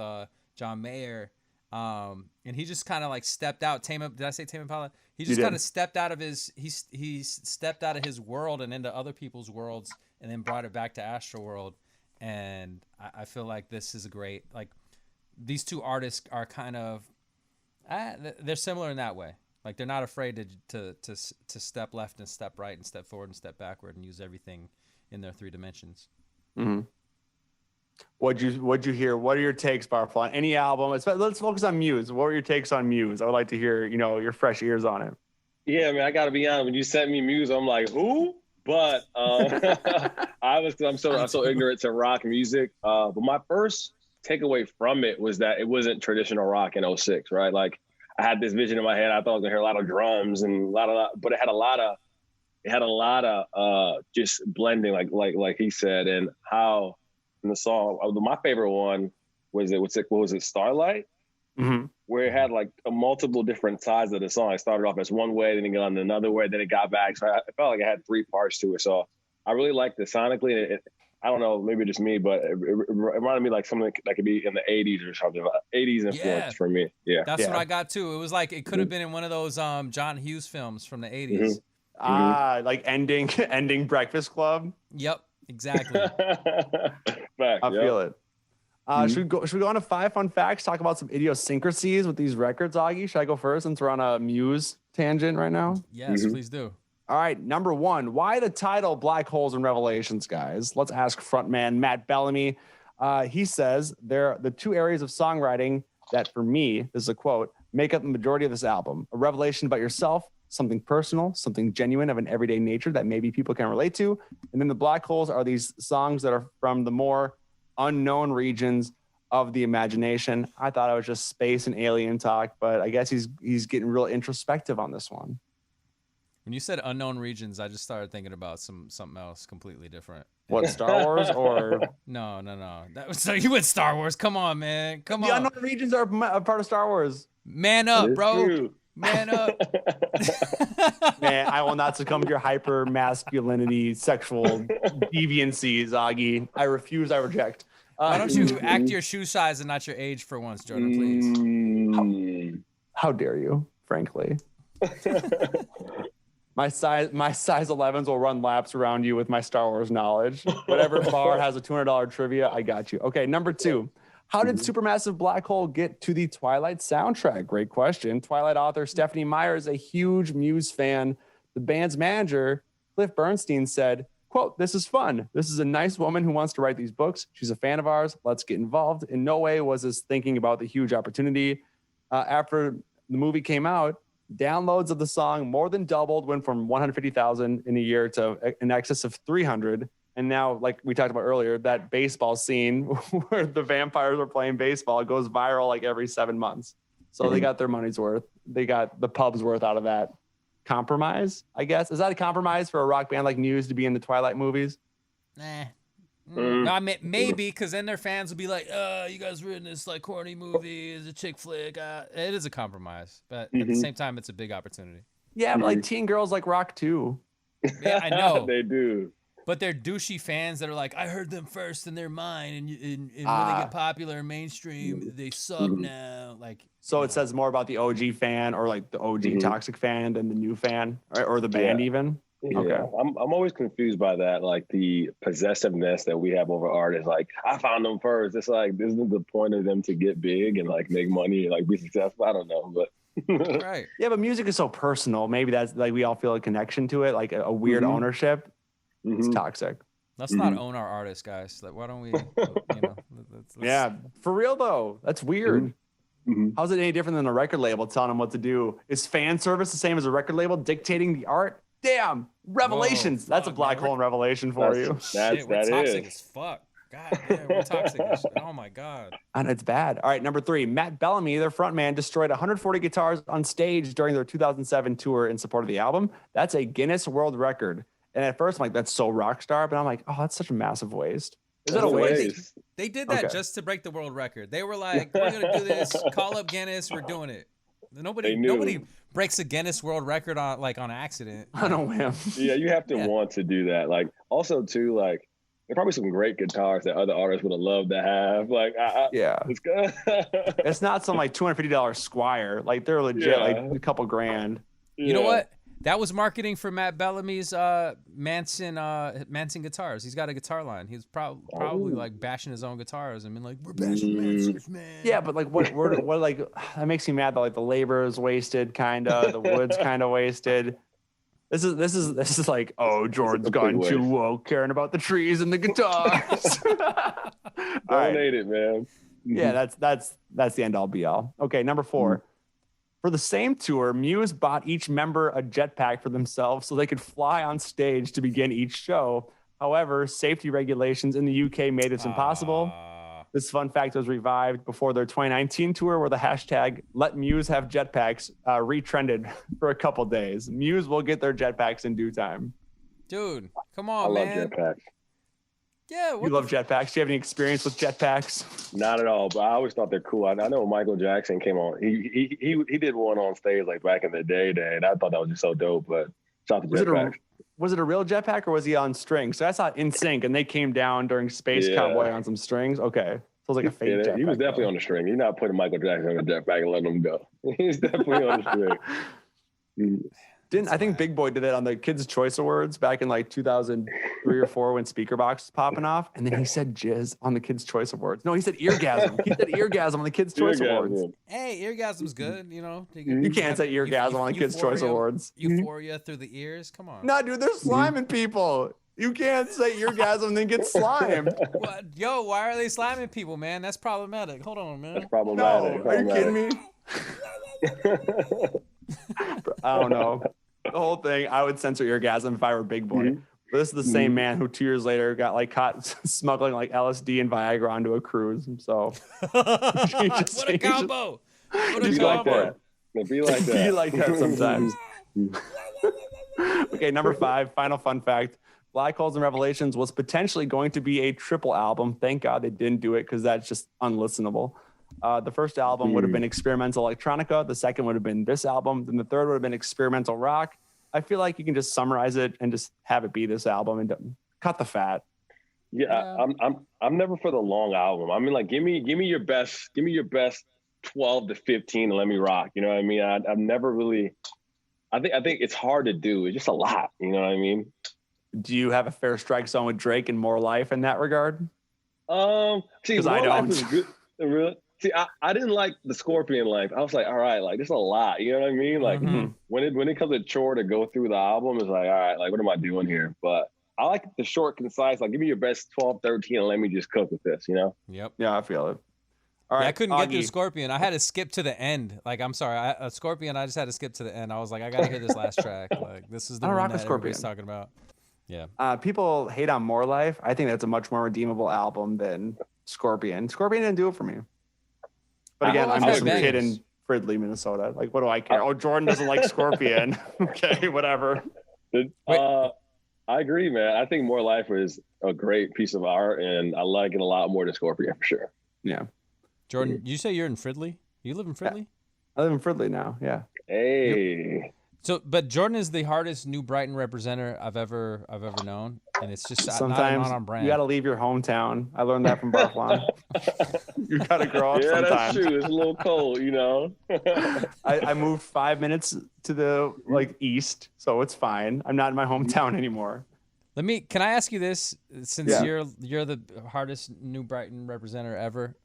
John Mayer. And he just kind of like stepped out. Did I say Tame Impala? He just kind of stepped out of he stepped out of his world and into other people's worlds, and then brought it back to Astroworld. And I feel like this is a great, like, these two artists are kind of they're similar in that way. Like, they're not afraid to step left and step right and step forward and step backward and use everything in their 3 dimensions.
Mm-hmm. What'd you hear? What are your takes, Barflaan? Any album? Let's focus on Muse. What were your takes on Muse? I would like to hear, your fresh ears on it.
Yeah, man, I got to be honest. When you sent me Muse, I'm like, who? But I'm so ignorant to rock music. But my first takeaway from it was that it wasn't traditional rock in 06, right? Like, I had this vision in my head. I thought I was gonna hear a lot of drums and but it had a lot of just blending, like he said, and how in the song. My favorite one was Starlight, where it had like multiple different sides of the song. It started off as one way, then it got on another way, then it got back. So I felt like it had 3 parts to it. So I really liked it sonically. I don't know, maybe just me, but it reminded me like something that could be in the 80s or something. 80s influence for me. Yeah.
That's what I got too. It was like, it could have been in one of those John Hughes films from the 80s.
Like ending Breakfast Club.
Yep, exactly.
I feel it. Should we go on to 5 fun facts, talk about some idiosyncrasies with these records, Auggie? Should I go first since we're on a Muse tangent right now?
Yes, please do.
All right, number 1, why the title Black Holes and Revelations, guys? Let's ask frontman Matt Bellamy. He says, they're the 2 areas of songwriting that, for me, this is a quote, make up the majority of this album. A revelation about yourself, something personal, something genuine of an everyday nature that maybe people can relate to. And then the black holes are these songs that are from the more unknown regions of the imagination. I thought it was just space and alien talk, but I guess he's getting real introspective on this one.
When you said unknown regions, I just started thinking about something else completely different.
What, Star Wars or?
No. So you went Star Wars. Come on, man. Come on.
The unknown regions are a part of Star Wars.
Man up, bro. True. Man up.
Man, I will not succumb to your hyper masculinity, sexual deviancies, Auggie. I refuse, I reject.
Why don't you act your shoe size and not your age for once, Jordan, please?
How dare you, frankly. My size 11s will run laps around you with my Star Wars knowledge. Whatever bar has a $200 trivia, I got you. Okay, number 2. How did Supermassive Black Hole get to the Twilight soundtrack? Great question. Twilight author Stephanie Meyer is a huge Muse fan. The band's manager, Cliff Bernstein, said, quote, "This is fun. This is a nice woman who wants to write these books. She's a fan of ours. Let's get involved." In no way was this thinking about the huge opportunity. After the movie came out, downloads of the song more than doubled, went from 150,000 in a year to in excess of 300. And now, like we talked about earlier, that baseball scene where the vampires are playing baseball goes viral like every 7 months. So they got their money's worth. They got the pub's worth out of that. Compromise, I guess. Is that a compromise for a rock band like Muse to be in the Twilight movies?
Nah. No, I mean, maybe because then their fans will be like, you guys were in this like corny movie. It's a chick flick. It is a compromise, but at the same time, it's a big opportunity.
Yeah, but like teen girls like rock too.
Yeah, I know.
They do.
But they're douchey fans that are like, I heard them first and they're mine. And when they get popular and mainstream, they suck now. Like,
so it says more about the OG fan or like the OG toxic fan than the new fan or the band even.
Yeah.
Okay.
I'm always confused by that, like the possessiveness that we have over artists. Like, I found them first. It's like, isn't the point of them to get big and like make money and like be successful? I don't know, but
right.
Yeah, but music is so personal. Maybe that's like we all feel a connection to it, like a weird ownership. It's toxic.
Let's not own our artists, guys. Like, why don't we, let's
Yeah, for real though. That's weird. How's it any different than a record label telling them what to do? Is fan service the same as a record label dictating the art? Damn, Revelations. That's a black hole in Revelation for you.
Shit, we're toxic as fuck. God damn, we're toxic as shit. Oh my God.
And it's bad. All right, number 3, Matt Bellamy, their frontman, destroyed 140 guitars on stage during their 2007 tour in support of the album. That's a Guinness World Record. And at first, I'm like, that's so rock star. But I'm like, oh, that's such a massive waste. Is that a waste?
They did that just to break the world record. They were like, we're going to do this. Call up Guinness. We're doing it. Nobody breaks a Guinness World Record on accident.
On a whim.
Yeah, you have to want to do that. Like, also too, like, there are probably some great guitars that other artists would have loved to have. Like, it's good.
It's not some like $250 Squire. Like, they're legit, like a couple grand.
You know what? That was marketing for Matt Bellamy's Manson guitars. He's got a guitar line. He's probably like bashing his own guitars and been like, "We're bashing Manson's, man."
Yeah, but like, what like that makes me mad that like the labor is wasted, kinda. The wood's kind of wasted. This is like, oh, Jordan's gone too woke, caring about the trees and the guitars.
Donate it, man.
Yeah, that's the end all be all. Okay, number 4. For the same tour, Muse bought each member a jetpack for themselves so they could fly on stage to begin each show. However, safety regulations in the UK made this impossible. This fun fact was revived before their 2019 tour where the hashtag Let Muse Have Jetpacks retrended for a couple days. Muse will get their jetpacks in due time.
Dude, come on, man.
I love jetpacks.
Yeah,
you love jetpacks? Do you have any experience with jetpacks?
Not at all, but I always thought they're cool. I know Michael Jackson came on. He did one on stage like back in the day, and I thought that was just so dope. But shout out to jetpacks.
Was it a real jetpack or was he on strings? So I saw In Sync and they came down during Space Cowboy on some strings. Okay. So it was like a fake jetpack.
He was definitely on the string. You're not putting Michael Jackson on the jetpack and letting him go. He's definitely on the string.
I think Big Boy did it on the Kids' Choice Awards back in like 2003 or 4 when Speakerbox was popping off. And then he said jizz on the Kids' Choice Awards. No, he said eargasm. He said eargasm on the Kids' Choice Awards.
Hey, eargasm's good, you know.
You can't say eargasm on the Kids' Choice Awards.
Euphoria through the ears. Come on.
No, dude, they're sliming people. You can't say eargasm and then get slimed.
What? Yo, why are they sliming people, man? That's problematic. Hold on, man.
That's problematic.
No, are you kidding me? I don't know. The whole thing, I would censor eargasm if I were Big Boy. But this is the same man who 2 years later got like caught smuggling like LSD and Viagra onto a cruise. So
what a combo! What a combo!
Be like that.
Be like that sometimes. Okay, number 5, final fun fact. Black Holes and Revelations was potentially going to be a triple album. Thank God they didn't do it because that's just unlistenable. The first album would have been experimental electronica. The second would have been this album. Then the third would have been experimental rock. I feel like you can just summarize it and just have it be this album and cut the fat.
Yeah, I'm never for the long album. I mean, like, give me your best 12 to 15 and let me rock. You know what I mean? I've never really. I think it's hard to do. It's just a lot. You know what I mean?
Do you have a fair strike zone with Drake and More Life in that regard?
See,
I don't.
Really? See, I didn't like the Scorpion length. I was like, all right, like, this is a lot. You know what I mean? Like, when it comes to chore to go through the album, it's like, all right, like, what am I doing here? But I like the short, concise, like, give me your best 12, 13, and let me just cook with this, you know?
Yep.
Yeah, I feel it. All right,
I couldn't get through
Auggie.
Scorpion. I had to skip to the end. Like, I'm sorry, Scorpion, I just had to skip to the end. I was like, I got to hear this last track. Like, this is the one that everybody's talking about. Yeah.
People hate on More Life. I think that's a much more redeemable album than Scorpion. Scorpion didn't do it for me. But again, I'm just a kid in Fridley, Minnesota. Like, what do I care? Oh, Jordan doesn't like Scorpion. Okay, whatever.
I I agree, man. I think More Life is a great piece of art, and I like it a lot more than Scorpion for sure.
Yeah.
Jordan, you say you're in Fridley? You live in Fridley?
I live in Fridley now. Yeah.
Hey.
So, but Jordan is the hardest New Brighton representative I've ever known, and it's just
Sometimes
not on brand.
you got to leave your hometown. I learned that from Barflaan. You got to grow up
Yeah,
sometimes.
that's true. It's a little cold, you know.
I moved 5 minutes to the east, so it's fine. I'm not in my hometown anymore.
Can I ask you this? Since
Yeah.
you're the hardest New Brighton representative ever,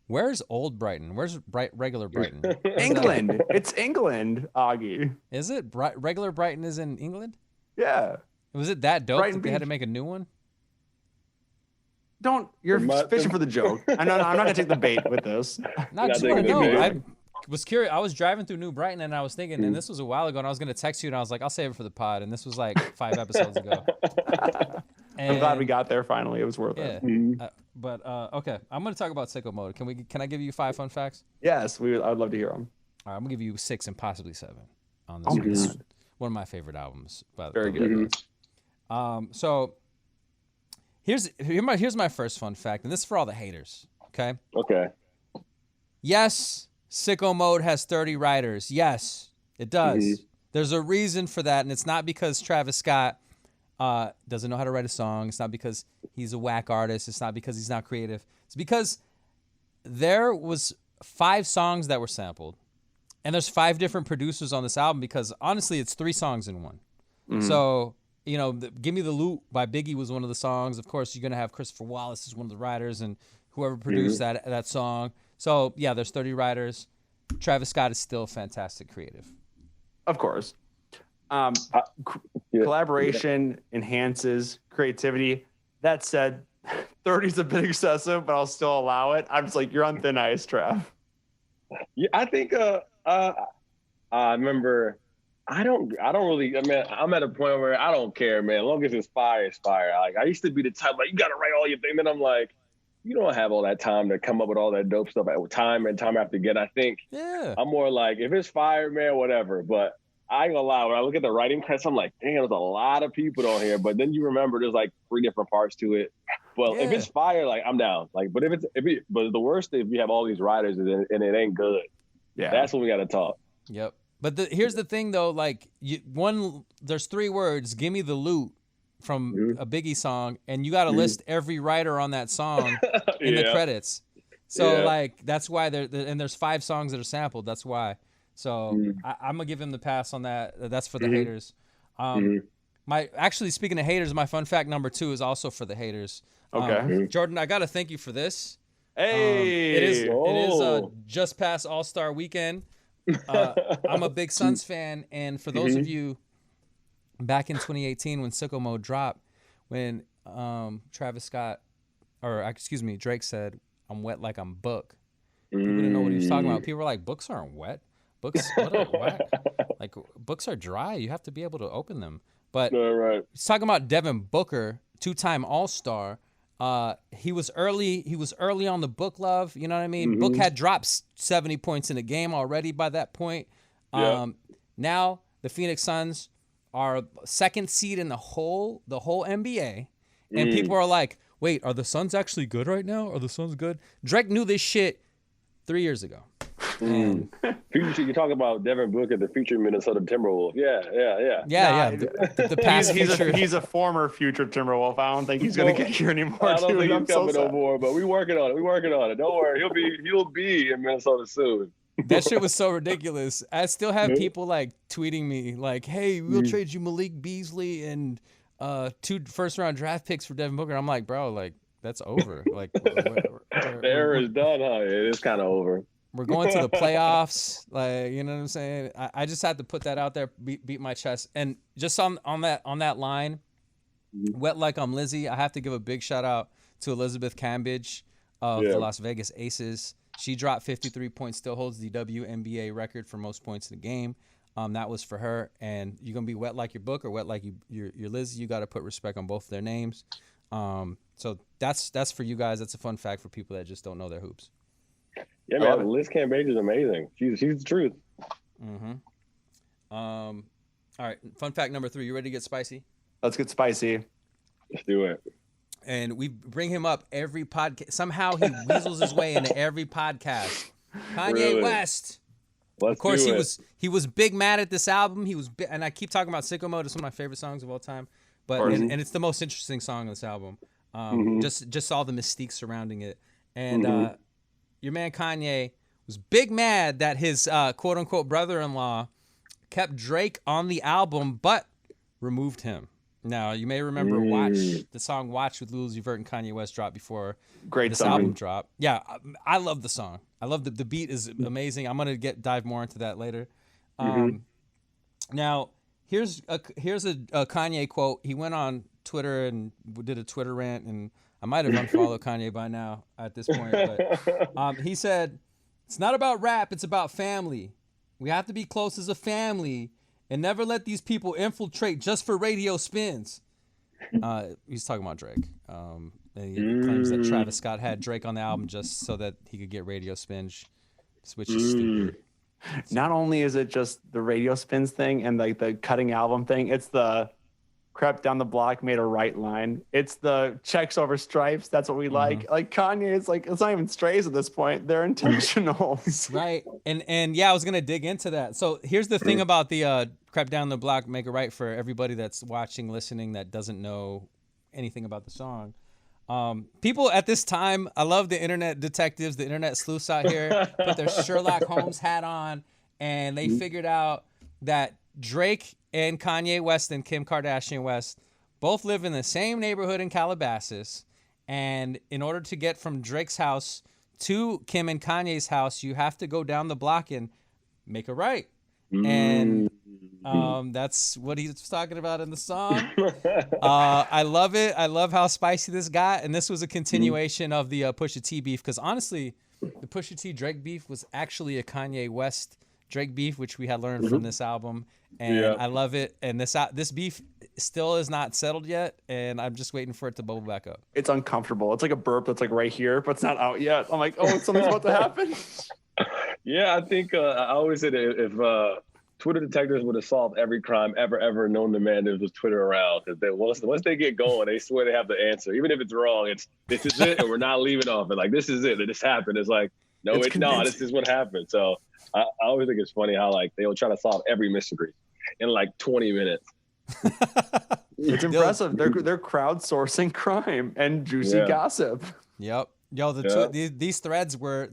where's Old Brighton? Where's regular Brighton?
England. It's England, Auggie.
Is it regular Brighton is in England?
Yeah.
Was it that dope
Brighton
that they had to
Beach.
make a new one?
You're fishing for the joke. I'm not going to take the bait with this.
No, I
Yeah,
just
they
want to
can
know.
do
I
it.
was curious. I was driving through New Brighton and I was thinking, and this was a while ago, and I was going to text you, and I was like, I'll save it for the pod. And this was like 5 episodes ago.
I'm glad we got there finally. It was worth
Yeah.
it.
But okay, I'm going to talk about Sicko Mode. Can I give you 5 fun facts?
Yes, I would love to hear them.
All right, I'm going to give you 6 and possibly 7 on this.
Oh,
one.
my
It's
God.
one of my favorite albums.
Very good.
So here's my first fun fact, and this is for all the haters. Okay.
Okay.
Yes, Sicko Mode has 30 writers. Yes, it does. There's a reason for that, and it's not because Travis Scott doesn't know how to write a song. It's not because he's a whack artist. It's not because he's not creative. It's because there was 5 songs that were sampled, and there's 5 different producers on this album because, honestly, it's 3 songs in one. So, Give Me the Loot by Biggie was one of the songs. Of course, you're going to have Christopher Wallace as one of the writers and whoever produced that song. So, yeah, there's 30 writers. Travis Scott is still fantastic creative.
Of course. Collaboration enhances creativity. That said, 30 is a bit excessive, but I'll still allow it. I'm just like, you're on thin ice, Trav.
Yeah, I think I remember I don't really, I mean, I'm at a point where I don't care, man. As long as it's fire, it's fire. Like, I used to be the type, like, you got to write all your things. And I'm like, you don't have all that time to come up with all that dope stuff at time and time after again. I think I'm more like, if it's fire, man, whatever. But I ain't gonna lie, when I look at the writing credits, I'm like, damn, there's a lot of people on here. But then you remember there's like 3 different parts to it. Well, if it's fire, like, I'm down. Like, but but the worst is if you have all these writers and it ain't good. Yeah, that's when we got to talk.
Yep. But here's the thing, though. Like, there's 3 words. Give me the loot from a Biggie song, and you got to list every writer on that song in the credits. So like that's why and there's 5 songs that are sampled. That's why. So I'm gonna give him the pass on that. That's for the haters. Speaking of haters, my fun fact number 2 is also for the haters.
Okay.
Jordan, I gotta thank you for this.
Hey,
it is just past All-Star weekend. I'm a big Suns fan, and for those of you back in 2018 when Sicko Mode dropped, when Drake said, "I'm wet like I'm Book," people didn't know what he was talking about. People were like, "Books aren't wet. Books like books are dry. You have to be able to open them." But he's talking about Devin Booker, 2-time All-Star. He was early on the Book love. You know what I mean? Book had dropped 70 points in a game already by that point. Now the Phoenix Suns are 2nd seed in the whole NBA, and people are like, "Wait, are the Suns actually good right now? Are the Suns good?" Drake knew this shit 3 years ago. And
You talk about Devin Booker, the future Minnesota Timberwolf. Yeah.
The past future.
He's a former future Timberwolf. I don't think he's going to get here anymore.
I don't think
I'm
he's coming no more, but we working on it. Don't worry. He'll be in Minnesota soon.
That shit was so ridiculous. I still have people like tweeting me like, "Hey, we'll trade you Malik Beasley and 2 first-round draft picks for Devin Booker." I'm like, bro, like that's over. Like
the era is done, huh? It is kind of over.
We're going to the playoffs. Like, you know what I'm saying? I just had to put that out there, beat my chest. And just on that line, wet like I'm Lizzie, I have to give a big shout out to Elizabeth Cambridge of the Las Vegas Aces. She dropped 53 points, still holds the WNBA record for most points in the game. That was for her. And you're going to be wet like your Book or wet like you're Lizzie. You got to put respect on both of their names. So that's for you guys. That's a fun fact for people that just don't know their hoops.
Yeah, man, Liz Cambage is amazing. She's the truth.
All right, fun fact number 3. You ready to get spicy?
Let's get spicy.
Let's do it.
And we bring him up every podcast. Somehow he weasels his way into every podcast. Kanye
Really?
West.
Let's
Of course,
do it.
he was big mad at this album. And I keep talking about Sicko Mode. It's one of my favorite songs of all time. But and it's the most interesting song on this album. Just all the mystique surrounding it. And your man Kanye was big mad that his quote unquote brother-in-law kept Drake on the album, but removed him. Now, you may remember the song Watch with Lil Uzi Vert and Kanye West dropped before this album dropped. Yeah, I love the song. I love the beat is amazing. I'm going to dive more into that later. Now, here's a Kanye quote. He went on Twitter and did a Twitter rant, and I might have unfollowed Kanye by now at this point. But he said, "It's not about rap, it's about family. We have to be close as a family and never let these people infiltrate just for radio spins." He's talking about Drake. And he claims that Travis Scott had Drake on the album just so that he could get radio spins, which is stupid.
Not only is it just the radio spins thing and like the cutting album thing, it's the crept down the block, made a right line. It's the checks over stripes. That's what we like. Like Kanye, it's like, it's not even strays at this point. They're intentional.
Right. And yeah, I was going to dig into that. So here's the thing about the crept down the block, make it right for everybody that's watching, listening, that doesn't know anything about the song. People at this time, I love the internet detectives, the internet sleuths out here, put their Sherlock Holmes hat on, and they figured out that Drake and Kanye West and Kim Kardashian West both live in the same neighborhood in Calabasas. And in order to get from Drake's house to Kim and Kanye's house, you have to go down the block and make a right. And that's what he's talking about in the song. I love it. I love how spicy this got. And this was a continuation of the Pusha T beef, because honestly, the Pusha T Drake beef was actually a Kanye West Drake beef, which we had learned from this album. And I love it. And this beef still is not settled yet, and I'm just waiting for it to bubble back up.
It's uncomfortable. It's like a burp that's like right here, but it's not out yet. I'm like, oh, something's about to happen.
Yeah, I think I always said if Twitter detectives would have solved every crime ever known to man, there was Twitter around. Because once they get going, they swear they have the answer. Even if it's wrong, this is it, and we're not leaving off it. Like, this is it. This happened. It's like, no, it's not. This is what happened. So I always think it's funny how like they will try to solve every mystery in like 20 minutes.
It's impressive. They're crowdsourcing crime and juicy gossip.
Yep. Yo, these threads were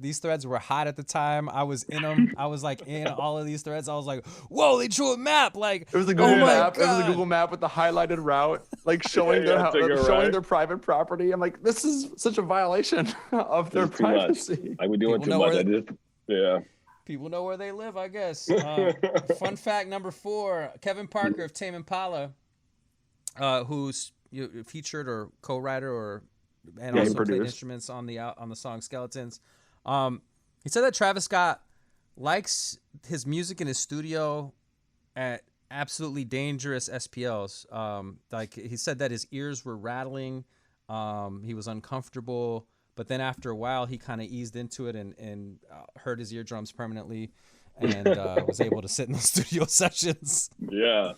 hot at the time. I was in them. I was like in all of these threads. I was like, whoa, they drew a map. Like,
it was a Google map. It was a Google map with the highlighted route, like showing their private property. I'm like, this is such a violation of their privacy.
Like, we're doing too much.
People know where they live, I guess. Fun fact number 4, Kevin Parker of Tame Impala, who's featured or co-writer and also played instruments on the song Skeletons. He said that Travis Scott likes his music in his studio at absolutely dangerous SPLs. Like, he said that his ears were rattling. He was uncomfortable. But then after a while, he kind of eased into it and hurt his eardrums permanently, and was able to sit in the studio sessions. Yeah.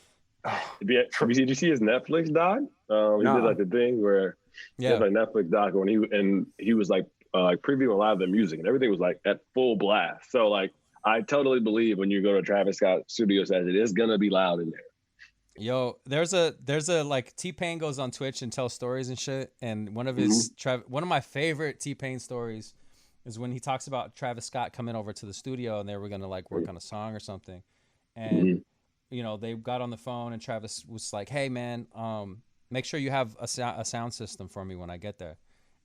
Did you see his Netflix doc? He did like the thing where he had like Netflix doc when he was like previewing a lot of the music, and everything was like at full blast. So like, I totally believe when you go to Travis Scott studio session, it is gonna be loud in there.
Yo, there's a like T-Pain goes on Twitch and tells stories and shit, and one of his one of my favorite T-Pain stories is when he talks about Travis Scott coming over to the studio and they were gonna like work on a song or something, and you know, they got on the phone and Travis was like, "Hey man, make sure you have a sound system for me when I get there,"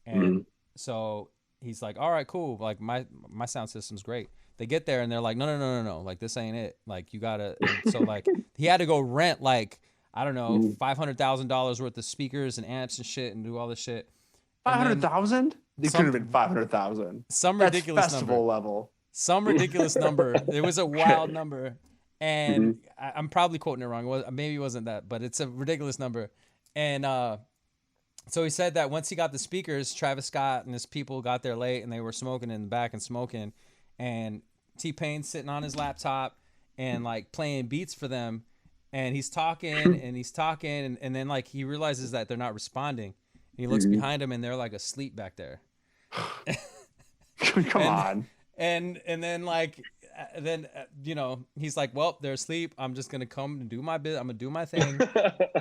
and so he's like, "All right, cool. Like my sound system's great." They get there and they're like, no, like this ain't it. Like, you gotta. So like, he had to go rent like, I don't know, $500,000 worth of speakers and amps and shit and do all this shit.
500,000? It could have been 500,000.
Some ridiculous
festival
number.
level.
Some ridiculous number. It was a wild number, and I'm probably quoting it wrong. Maybe it wasn't that, but it's a ridiculous number. And so he said that once he got the speakers, Travis Scott and his people got there late and they were smoking in the back and smoking. And T-Pain sitting on his laptop and like playing beats for them, and he's talking and then like he realizes that they're not responding. And he looks behind him and they're like asleep back there.
Come on.
And then like you know, he's like, well, they're asleep. I'm just gonna come and do my bit. I'm gonna do my thing.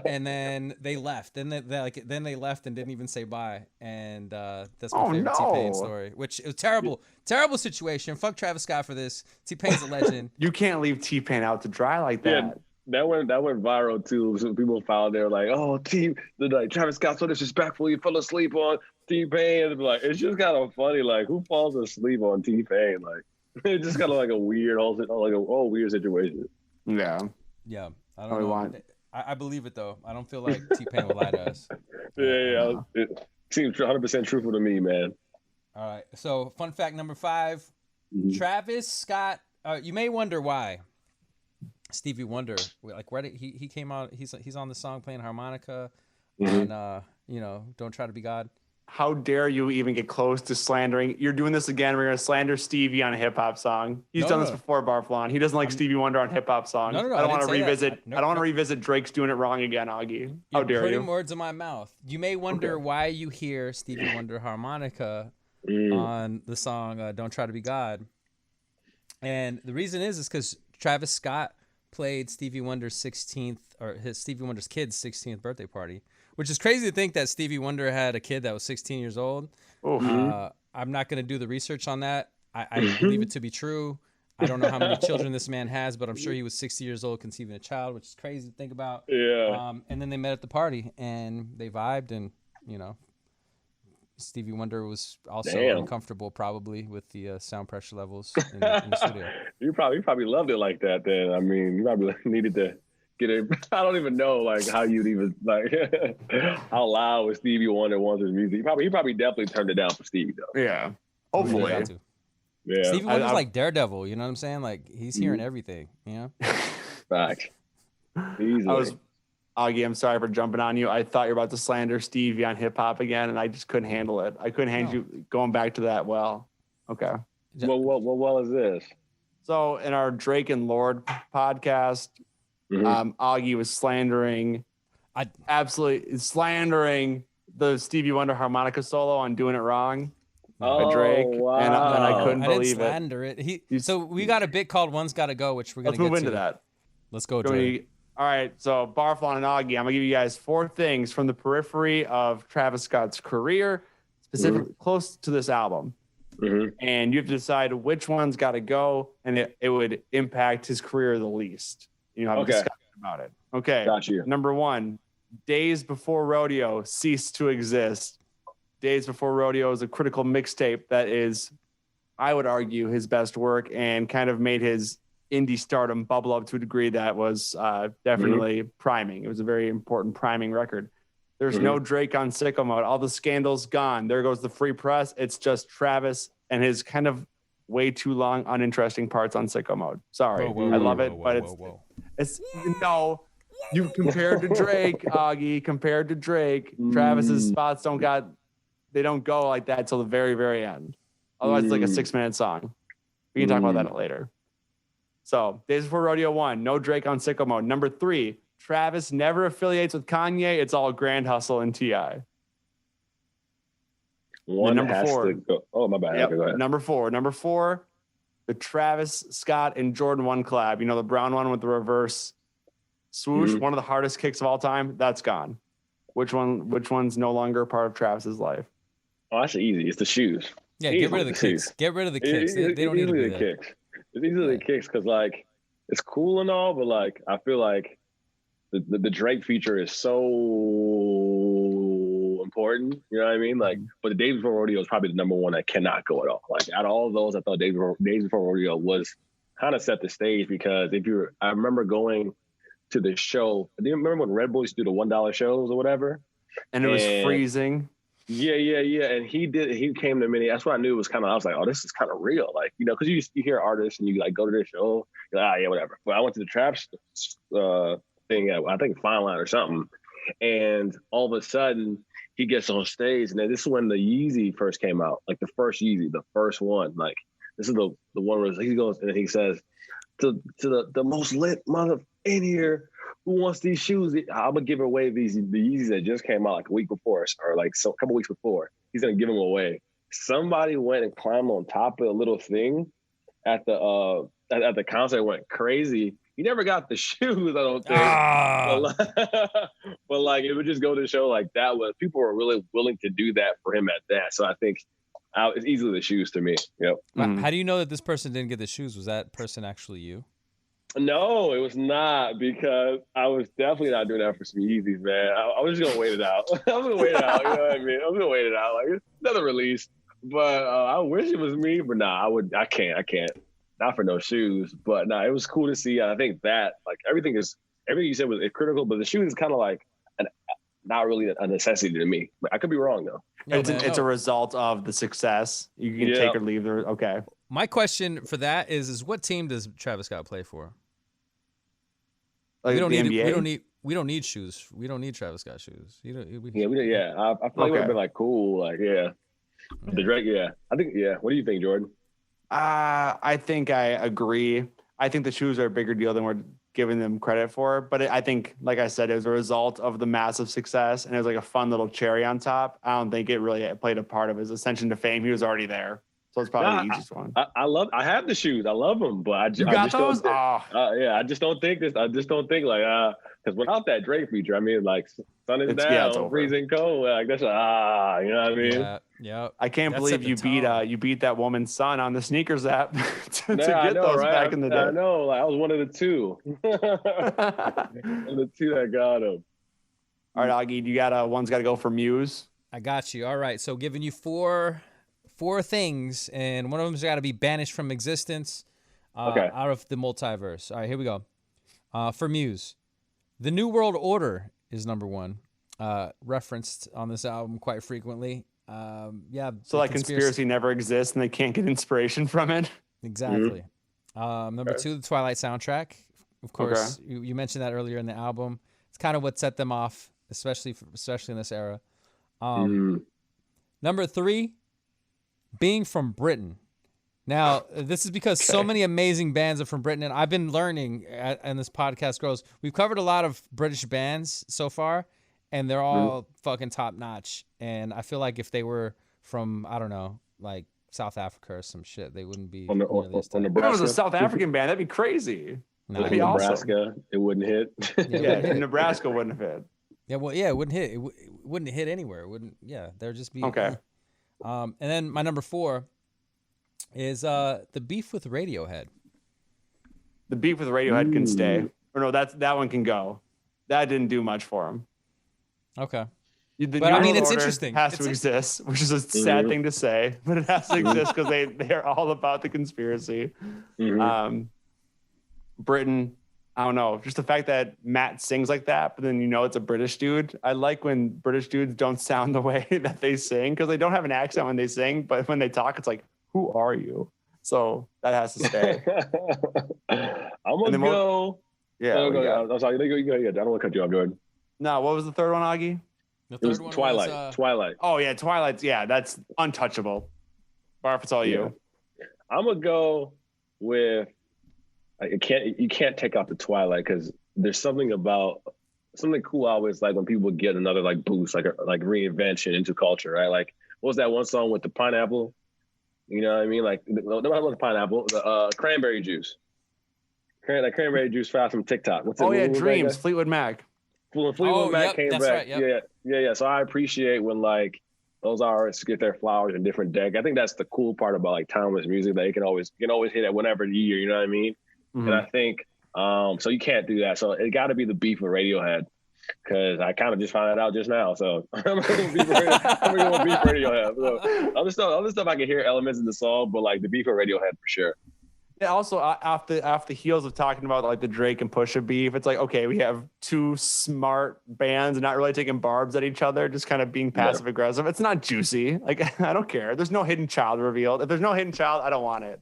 And then they left. Then they left and didn't even say bye. And that's my favorite T-Pain story. Which it was terrible situation. Fuck Travis Scott for this. T-Pain's a legend.
You can't leave T-Pain out to dry like that.
Yeah, that went viral too. So people found there like, oh, Travis Scott so disrespectful. You fell asleep on T-Pain. And like, it's just kind of funny. Like, who falls asleep on T-Pain? Like, it's just kind of like a weird, weird situation.
Yeah.
Yeah. I don't know. I believe it though. I don't feel like T-Pain will lie to us.
Yeah. It seems 100% truthful to me, man.
All right. So, fun fact number 5: Travis Scott. You may wonder why Stevie Wonder, like, where did he came out? He's on the song playing harmonica, and Don't Try to Be God.
How dare you even get close to slandering? You're doing this again. We're going to slander Stevie on a hip hop song. He's done this before, Barflaan. He doesn't like Stevie Wonder on hip hop songs.
No,
I don't want to revisit. I don't want to revisit Drake's doing it wrong again, Auggie. How dare you?
You're putting words in my mouth. You may wonder why you hear Stevie Wonder harmonica on the song Don't Try to Be God. And the reason is because Travis Scott played Stevie Wonder's kid's 16th birthday party. Which is crazy to think that Stevie Wonder had a kid that was 16 years old. I'm not going to do the research on that. I believe it to be true. I don't know how many children this man has, but I'm sure he was 60 years old conceiving a child, which is crazy to think about.
Yeah.
And then they met at the party and they vibed, and Stevie Wonder was also uncomfortable probably with the sound pressure levels in the studio.
You probably loved it like that then. I mean, you probably needed to get it. I don't even know like how you'd even like how loud was Stevie Wonder wants his music. He probably definitely turned it down for Stevie though.
Yeah. Hopefully.
Yeah.
Stevie Wonder's like Daredevil, you know what I'm saying? Like he's hearing everything, you know?
Fact. Easily.
Auggie, I'm sorry for jumping on you. I thought you were about to slander Stevie on hip hop again, and I just couldn't handle it. I couldn't handle you going back to that well. Okay.
What is this?
So in our Drake and Lord podcast, Auggie was absolutely slandering the Stevie Wonder harmonica solo on Doing It Wrong by Drake.
Wow.
And I couldn't believe
didn't slander it. So we got a bit called One's Gotta Go, which we're going to get to.
Let's move into that.
Let's go, Drake.
All right, so Barflaan and Auggie, I'm going to give you guys 4 things from the periphery of Travis Scott's career, specifically close to this album. And you have to decide which one's got to go, and it would impact his career the least. Have a discussion about it. Okay.
Got you.
Number 1, Days Before Rodeo ceased to exist. Days Before Rodeo is a critical mixtape that is, I would argue, his best work and kind of made his indie stardom bubble up to a degree that was definitely priming. It was a very important priming record. There's no Drake on Sicko Mode. All the scandals gone. There goes the free press. It's just Travis and his kind of way too long, uninteresting parts on Sicko Mode. Sorry. I love it, but it's no. You compared to Drake, Auggie, compared to Drake, Travis's spots don't go like that till the very, very end. Otherwise, it's like a 6-minute song. We can talk about that later. So, Days Before Rodeo 1, no Drake on Sicko Mode. Number 3, Travis never affiliates with Kanye. It's all Grand Hustle and T.I.
Number 4. Oh, my bad.
Yep.
Okay, go ahead.
Number 4, the Travis Scott and Jordan 1 collab. The brown one with the reverse swoosh, one of the hardest kicks of all time. That's gone. Which one's no longer a part of Travis's life?
Oh, that's easy. It's the shoes.
Yeah, get rid of the kicks. Get rid of the kicks. They don't need to be there.
It's easily the kicks because like it's cool and all, but like I feel like the Drake feature is so important. You know what I mean? Like, but the Days Before Rodeo is probably the number 1 that cannot go at all. Like out of all of those, I thought Days Before Rodeo was kind of set the stage because I remember going to the show. Do you remember when Red Bull used to do the $1 shows or whatever?
And it was freezing.
Yeah. And he came to me. That's what I knew was kind of, I was like, oh, this is kind of real. Like, because you hear artists and you like go to their show, you're like, yeah, whatever. But I went to the Traps thing at, I think, Fine Line or something. And all of a sudden he gets on stage. And then this is when the Yeezy first came out, like the first Yeezy, the first one. Like, this is the one where he goes and he says, to the most lit mother in here, who wants these shoes? I'm gonna give away the Yeezys that just came out like a week before, or like a couple weeks before. He's gonna give them away. Somebody went and climbed on top of a little thing at the concert and went crazy. He never got the shoes, I don't think. But like it would just go to show like that was people were really willing to do that for him at that. So I think it's easily the shoes to me. Yep.
How do you know that this person didn't get the shoes? Was that person actually you?
No, it was not, because I was definitely not doing that for some Yeezys, man. I was just gonna wait it out. I was gonna wait it out. You know what I mean? I was gonna wait it out. Like it's another release, but I wish it was me. But nah, I can't. Not for no shoes. But nah, it was cool to see. I think that like everything you said was critical, but the shoes is kind of like not really a necessity to me. I could be wrong though.
It's a result of the success. You can take or leave. Okay.
My question for that is what team does Travis Scott play for?
Like
we don't
the
need
NBA?
we don't need shoes. We don't need Travis Scott shoes.
I feel like it would have been like cool. Like the Drake. I think What do you think, Jordan?
I think I agree. I think the shoes are a bigger deal than we're giving them credit for. But I think, like I said, it was a result of the massive success, and it was like a fun little cherry on top. I don't think it really played a part of his ascension to fame. He was already there. So it's probably the easiest one.
I have the shoes. I love them, but I just
those?
I just don't think like because without that Drake feature, I mean, like sun is down, freezing cold, like that's you know what I mean?
Yeah.
I can't believe you beat that woman's son on the sneakers app to get those back in the day.
I know, like I was one of the two. One of the two that got him.
All right, Auggie, you got one's got to go for Muse.
I got you. All right, so giving you four things, and one of them's got to be banished from existence out of the multiverse. All right, here we go. For Muse, the New World Order is number one, referenced on this album quite frequently.
So like conspiracy never exists and they can't get inspiration from it?
Exactly. Number two, the Twilight soundtrack. Of course, you mentioned that earlier in the album. It's kind of what set them off, especially in this era. Number three, being from Britain. Now, this is because so many amazing bands are from Britain, and I've been learning, and this podcast grows, we've covered a lot of British bands so far, and they're all fucking top notch. And I feel like if they were from, I don't know, like South Africa or some shit, they wouldn't be.
If it was a South African band, that'd be crazy.
No, that'd be Nebraska, awesome. It wouldn't hit.
Nebraska wouldn't have hit.
Yeah, well, it wouldn't hit. It wouldn't hit anywhere. It wouldn't. Yeah, there'd just be.
Okay.
And then my number four is the beef with Radiohead.
The beef with Radiohead can stay. Or no, that one can go. That didn't do much for him.
Okay.
But I mean, it's interesting. Has to exist, which is a sad thing to say, but it has to exist because they're all about the conspiracy. Britain, I don't know, just the fact that Matt sings like that, but then it's a British dude. I like when British dudes don't sound the way that they sing because they don't have an accent when they sing, but when they talk, it's like, who are you? So that has to stay.
I'm gonna go. I'm sorry. You go. I don't want to cut you off, Jordan.
No, what was the third one, Auggie?
The third one
Twilight.
Was,
Twilight.
Oh yeah, Twilight's that's untouchable. Barf, it's all you.
I'm gonna go with. You can't take out the Twilight because there's something cool. I always like when people get another like boost, like reinvention into culture, right? Like what was that one song with the pineapple? You know what I mean? Like no, not the pineapple, the cranberry juice. That cranberry juice found from TikTok.
Dreams, Fleetwood Mac.
Fleetwood Mac came back.
Right, yep.
Yeah. So I appreciate when like those artists get their flowers in different decks. I think that's the cool part about like timeless music that you can always hit at whatever year. You know what I mean? Mm-hmm. And I think so you can't do that. So it got to be the beef with Radiohead because I kind of just found that out just now. So I'm gonna go beef Radiohead. So other stuff I can hear elements in the song, but like the beef with Radiohead for sure.
Yeah, also off the heels of talking about like the Drake and Pusha beef, it's like, okay, we have two smart bands and not really taking barbs at each other, just kind of being passive aggressive. It's not juicy. Like I don't care. There's no hidden child revealed. If there's no hidden child, I don't want it.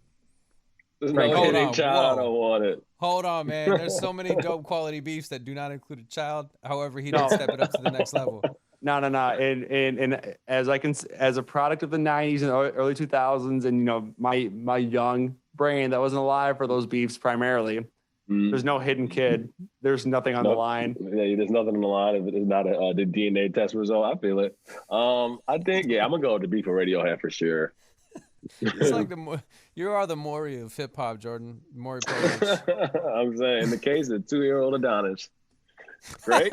There's no hidden child. I don't want it.
Hold on, man. There's so many dope quality beefs that do not include a child. However, he didn't step it up to the next level.
No. And as a product of the 90s and early 2000s, and my young brain that wasn't alive for those beefs primarily. There's no hidden kid. There's nothing on the line.
Yeah, there's nothing on the line. If it's not the DNA test result, I feel it. I think, I'm gonna go with the beef for Radiohead for sure.
It's like you are the Maury of hip hop, Jordan. Maury Povich.
I'm saying, in the case of 2-year-old Adonis, Drake.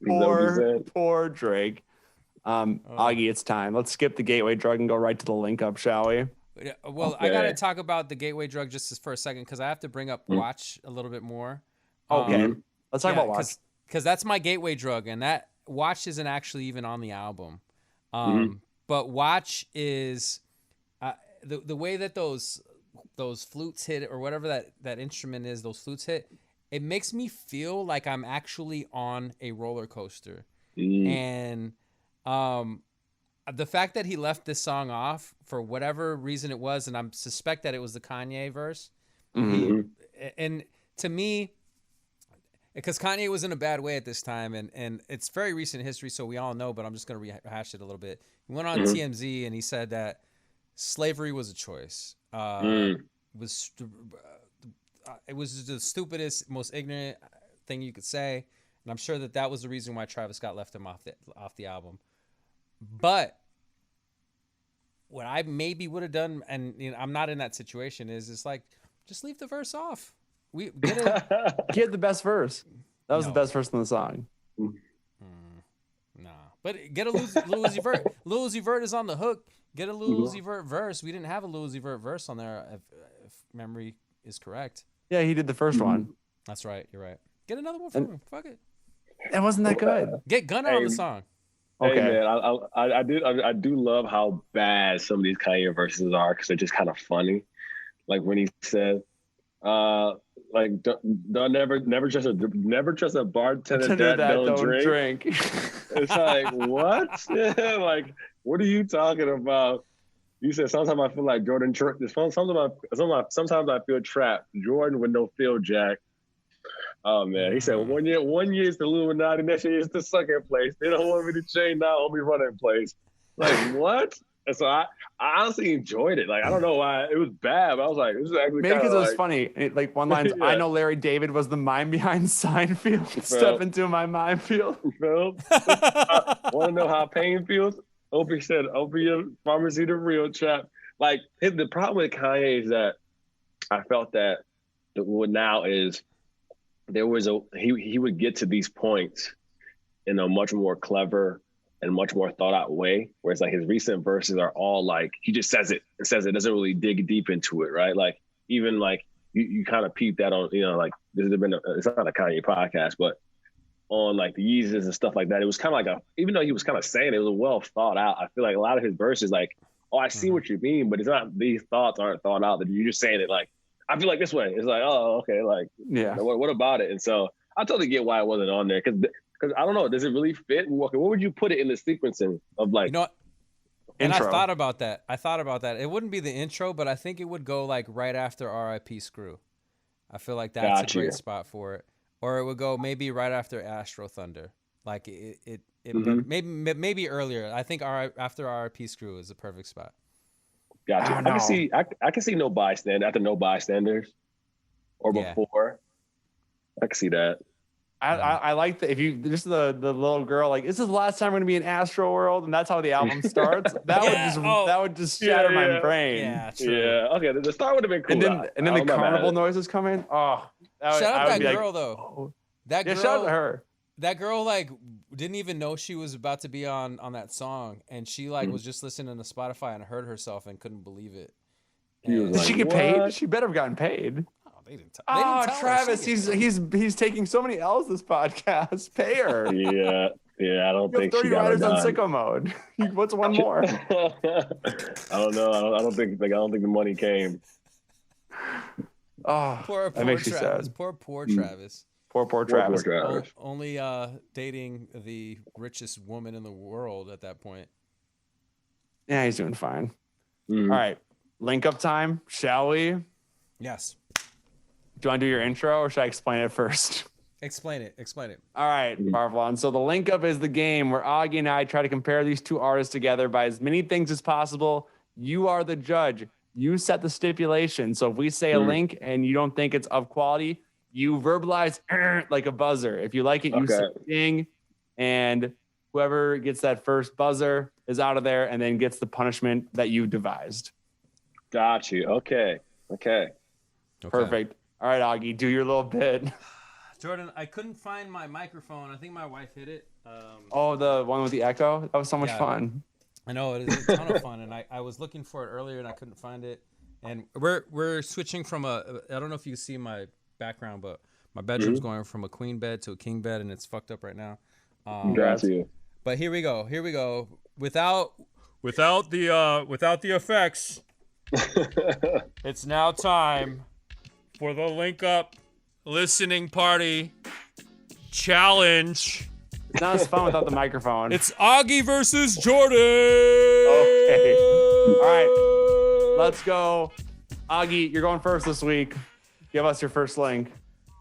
Poor Drake. Auggie, it's time. Let's skip the gateway drug and go right to the link up, shall we?
Well, I gotta talk about the gateway drug just for a second because I have to bring up Watch a little bit more.
Okay, let's talk about Watch
because that's my gateway drug, and that Watch isn't actually even on the album. But Watch is the way that those flutes hit or whatever that instrument is, those flutes hit. It makes me feel like I'm actually on a roller coaster, and the fact that he left this song off for whatever reason it was, and I suspect that it was the Kanye verse, and to me. Because Kanye was in a bad way at this time, and it's very recent history, so we all know, but I'm just going to rehash it a little bit. He went on TMZ, and he said that slavery was a choice. It was the stupidest, most ignorant thing you could say, and I'm sure that was the reason why Travis Scott left him off the album. But what I maybe would have done, and I'm not in that situation, is it's like, just leave the verse off. We
get the best verse. That was the best verse in the song.
Nah, but get a Lil Uzi Vert. Lil Uzi Vert is on the hook. Get a Lil Uzi Vert verse. We didn't have a Lil Uzi Vert verse on there, if memory is correct.
Yeah, he did the first one.
That's right. You're right. Get another one from him. Fuck it.
It wasn't that good.
Get Gunna on the song.
Hey, man, I do love how bad some of these Kanye verses are because they're just kind of funny. Like when he said, like don't never trust a bartender that don't drink. It's like, what? Like, what are you talking about? You said sometimes I feel like Jordan. Sometimes I feel trapped. Jordan with no field jack. Oh man, he said 1 year is the Illuminati, next year is the second place. They don't want me to change now, I'll be running place. Like what? And so I honestly enjoyed it. Like I don't know why it was bad, but I was like, this is actually
maybe because it was
like,
funny. Like one line, I know Larry David was the mind behind Seinfeld. Step into my minefield.
I want to know how pain feels. Opie said, "Opium pharmacy, the real trap." Like the problem with Kanye is that I felt that what now is there was he would get to these points in a much more clever and much more thought out way. Whereas like his recent verses are all like he just says it, doesn't really dig deep into it, right? Like even like you kind of peep that on like this has been it's not a Kanye podcast, but on like the Yeezus and stuff like that, it was kind of like even though he was kind of saying it was a well thought out. I feel like a lot of his verses like, oh, I see what you mean, but it's not these thoughts aren't thought out. That you're just saying it like I feel like this way. It's like, oh, okay, like
yeah.
What about it? And so I totally get why it wasn't on there because I don't know, does it really fit? What would you put it in the sequencing of like?
And intro. I thought about that. It wouldn't be the intro, but I think it would go like right after R.I.P. Screw. I feel like that's a great spot for it. Or it would go maybe right after Astro Thunder. Like it maybe earlier. I think after R.I.P. Screw is the perfect spot.
Gotcha. I can see No Bystander after No Bystanders or before. I can see that.
I like that if you just the little girl like this is the last time we're gonna be in Astroworld and that's how the album starts. That would just shatter my brain.
Yeah, true.
Yeah. Okay, the start would have been cool.
And then the carnival noises come in. Oh,
shout out that girl though.
Oh.
That girl.
Yeah, shout out to her.
That girl like didn't even know she was about to be on that song, and she like was just listening to Spotify and heard herself and couldn't believe it.
Did she get paid? She better have gotten paid.
They didn't
Travis, he's taking so many L's this podcast. Pay her.
Yeah, I don't think
30
she got
riders
it
on sicko mode. What's one more?
I don't know. I don't think the money came.
Oh,
poor
that makes
Travis.
You sad.
Poor Travis.
Poor Travis.
Only dating the richest woman in the world at that point.
Yeah, he's doing fine. All right, link up time, shall we?
Yes.
Do you want to do your intro or should I explain it first?
Explain it.
All right, Barflaan. So the link up is the game where Auggie and I try to compare these two artists together by as many things as possible. You are the judge. You set the stipulation. So if we say a link and you don't think it's of quality, you verbalize like a buzzer. If you like it, you say ding, and whoever gets that first buzzer is out of there and then gets the punishment that you devised.
Got you. Okay.
Perfect. All right, Auggie, do your little bit.
Jordan, I couldn't find my microphone. I think my wife hit it.
The one with the echo? That was so much fun.
I know, it is a ton of fun, and I was looking for it earlier and I couldn't find it. And we're switching from I don't know if you see my background, but my bedroom's going from a queen bed to a king bed, and it's fucked up right now.
Got you.
But here we go. Without the effects, it's now time for the Link Up Listening Party Challenge.
It's not as fun without the microphone.
It's Auggie versus Jordan.
Okay. All right. Let's go. Auggie, you're going first this week. Give us your first link.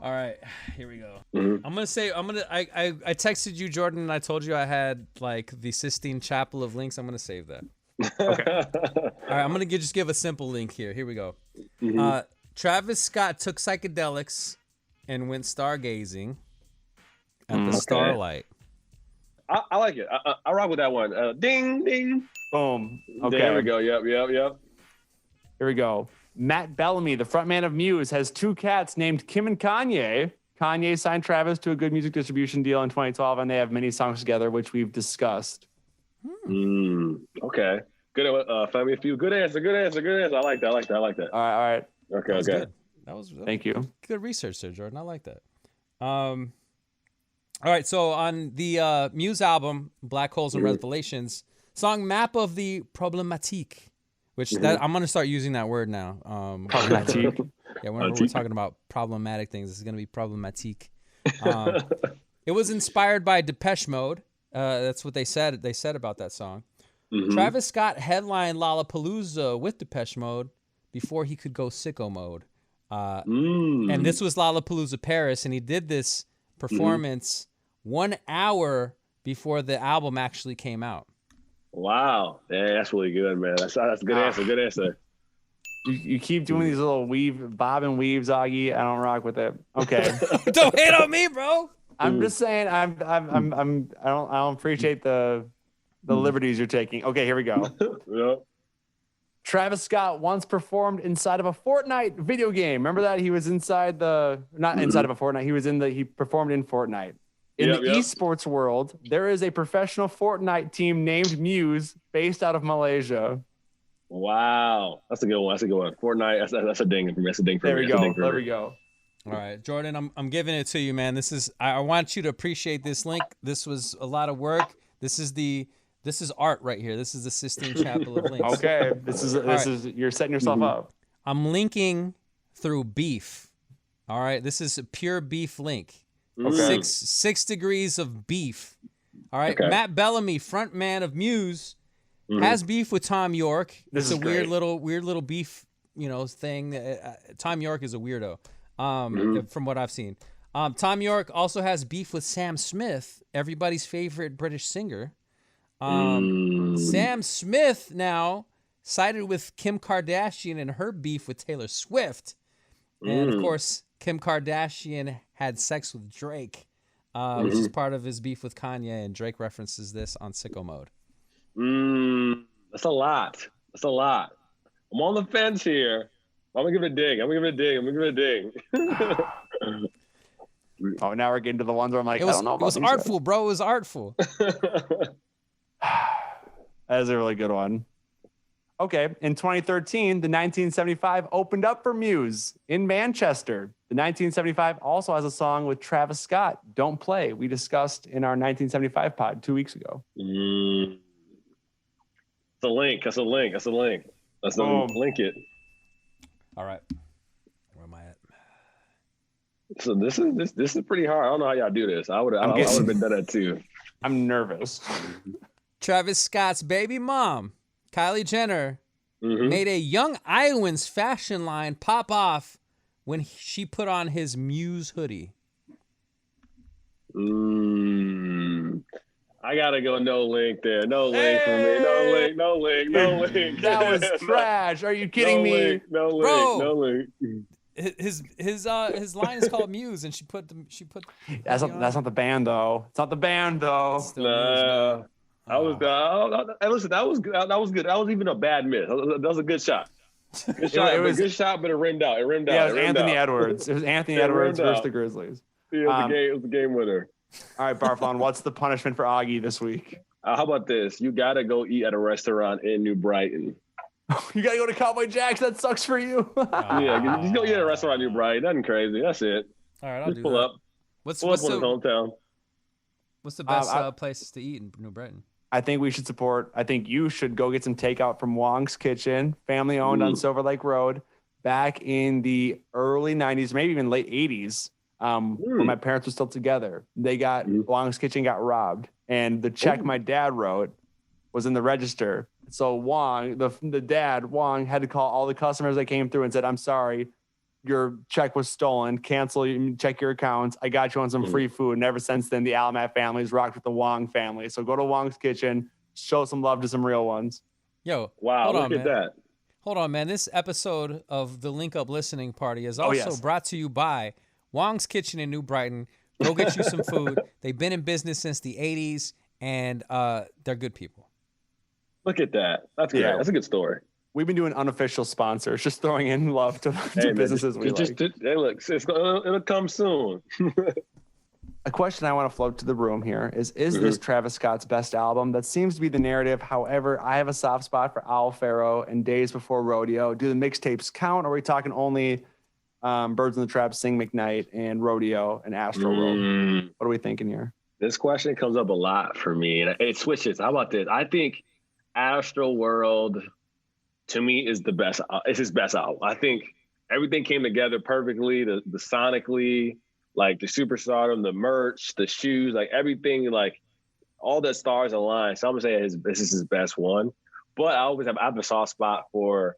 All right. Here we go. I texted you, Jordan, and I told you I had like the Sistine Chapel of links. I'm going to save that.
Okay.
All right. I'm going to just give a simple link here. Here we go. Travis Scott took psychedelics and went stargazing at the starlight.
I like it. I rock with that one. Ding, ding.
Boom. Okay.
There we go. Yep.
Here we go. Matt Bellamy, the frontman of Muse, has two cats named Kim and Kanye. Kanye signed Travis to a good music distribution deal in 2012, and they have many songs together, which we've discussed.
Okay. Good. Find me a few. Good answer. I like that.
All right.
Okay.
Good. That was
Thank you.
Good research there, Jordan. I like that. All right. So on the Muse album, Black Holes and Revelations, song Map of the Problématique, which I'm going to start using that word now.
Problématique.
Yeah, whenever we're talking about problematic things, it's going to be problématique. It was inspired by Depeche Mode. That's what they said. They said about that song. Travis Scott headlined Lollapalooza with Depeche Mode before he could go sicko mode. And this was Lollapalooza Paris, and he did this performance 1 hour before the album actually came out.
Wow. Yeah, that's really good, man. That's a good answer. Good answer.
You keep doing these little bob and weaves, Auggie. I don't rock with it. Okay.
Don't hate on me, bro.
I'm just saying. I don't appreciate the liberties you're taking. Okay, here we go.
Yep.
Travis Scott once performed inside of a Fortnite video game. Remember that? He was inside not inside of a Fortnite. He performed in Fortnite. In the esports world, there is a professional Fortnite team named Muse based out of Malaysia.
Wow. That's a good one. Fortnite, that's a ding for me. That's a ding for me.
There we go.
All right, Jordan, I'm giving it to you, man. I want you to appreciate this link. This was a lot of work. This is art right here. This is the Sistine Chapel of links.
Okay. This is you're setting yourself up.
I'm linking through beef. All right. This is a pure beef link.
Okay.
6 degrees of beef. All right.
Okay.
Matt Bellamy, front man of Muse, has beef with Tom York. It's a weird little beef, thing. Tom York is a weirdo, from what I've seen. Tom York also has beef with Sam Smith, everybody's favorite British singer. Sam Smith now sided with Kim Kardashian in her beef with Taylor Swift. And of course, Kim Kardashian had sex with Drake, which is part of his beef with Kanye, and Drake references this on Sicko Mode.
That's a lot. I'm on the fence here. I'm gonna give it a ding.
Oh, now we're getting to the ones where I'm like,
I
don't know about
it was
these
artful, bro. It was artful.
That is a really good one. Okay, in 2013, the 1975 opened up for Muse in Manchester. The 1975 also has a song with Travis Scott, Don't Play. We discussed in our 1975 pod 2 weeks ago.
It's a link. That's a link. Let's link it.
All right. Where am I at?
So this is pretty hard. I don't know how y'all do this. I would have been done that too.
I'm nervous.
Travis Scott's baby mom, Kylie Jenner, made a young Iowans fashion line pop off when she put on his Muse hoodie.
I gotta go no link there. No link for me. No link.
That was trash. Are you kidding me?
No link.
Bro.
No link.
his line is called Muse, and she put.
That's not the band though. It's not the band though.
Still Muse, man.
Hey, listen, that was good. That was good. That was even a bad miss. That was a good shot. Good shot.
It was
good shot, but it rimmed out.
Yeah, it was Anthony Edwards. It was Anthony Edwards versus the Grizzlies.
Yeah, it was the game winner.
All right, Barflaan, what's the punishment for Auggie this week?
How about this? You gotta go eat at a restaurant in New Brighton.
You gotta go to Cowboy Jack's. That sucks for you.
Yeah, just go eat at a restaurant in New Brighton. Nothing crazy. That's it.
All right, I'll
just
do
pull
that.
up.
What's
his hometown?
What's the best places to eat in New Brighton?
I think we should support. I think you should go get some takeout from Wong's Kitchen, family owned on Silver Lake Road, back in the early 90s, maybe even late 80s, when my parents were still together. They got Wong's Kitchen got robbed, and the check my dad wrote was in the register. So Wong, the dad, Wong, had to call all the customers that came through and said, "I'm sorry, your check was stolen. Cancel. Check your accounts. I got you on some free food." And ever since then, the Alamat family's rocked with the Wong family. So go to Wong's Kitchen, show some love to some real ones.
Yo,
wow, look at that.
Hold on, man. This episode of the Link Up Listening Party is also brought to you by Wong's Kitchen in New Brighton. Go get you some food. They've been in business since the 80s, and they're good people.
Look at that. That's good. That's a good story.
We've been doing unofficial sponsors, just throwing in love to businesses we like.
Hey, look, it'll come soon.
A question I want to float to the room here is this Travis Scott's best album? That seems to be the narrative. However, I have a soft spot for Owl Pharaoh and Days Before Rodeo. Do the mixtapes count, or are we talking only Birds in the Trap, Sing McKnight, and Rodeo and Astroworld? What are we thinking here?
This question comes up a lot for me, and it switches. How about this? I think Astroworld, to me, is the best. It's his best album. I think everything came together perfectly. The sonically, like the superstardom, the merch, the shoes, like everything, like all the stars aligned. So I'm gonna say this is his best one. But I have a soft spot for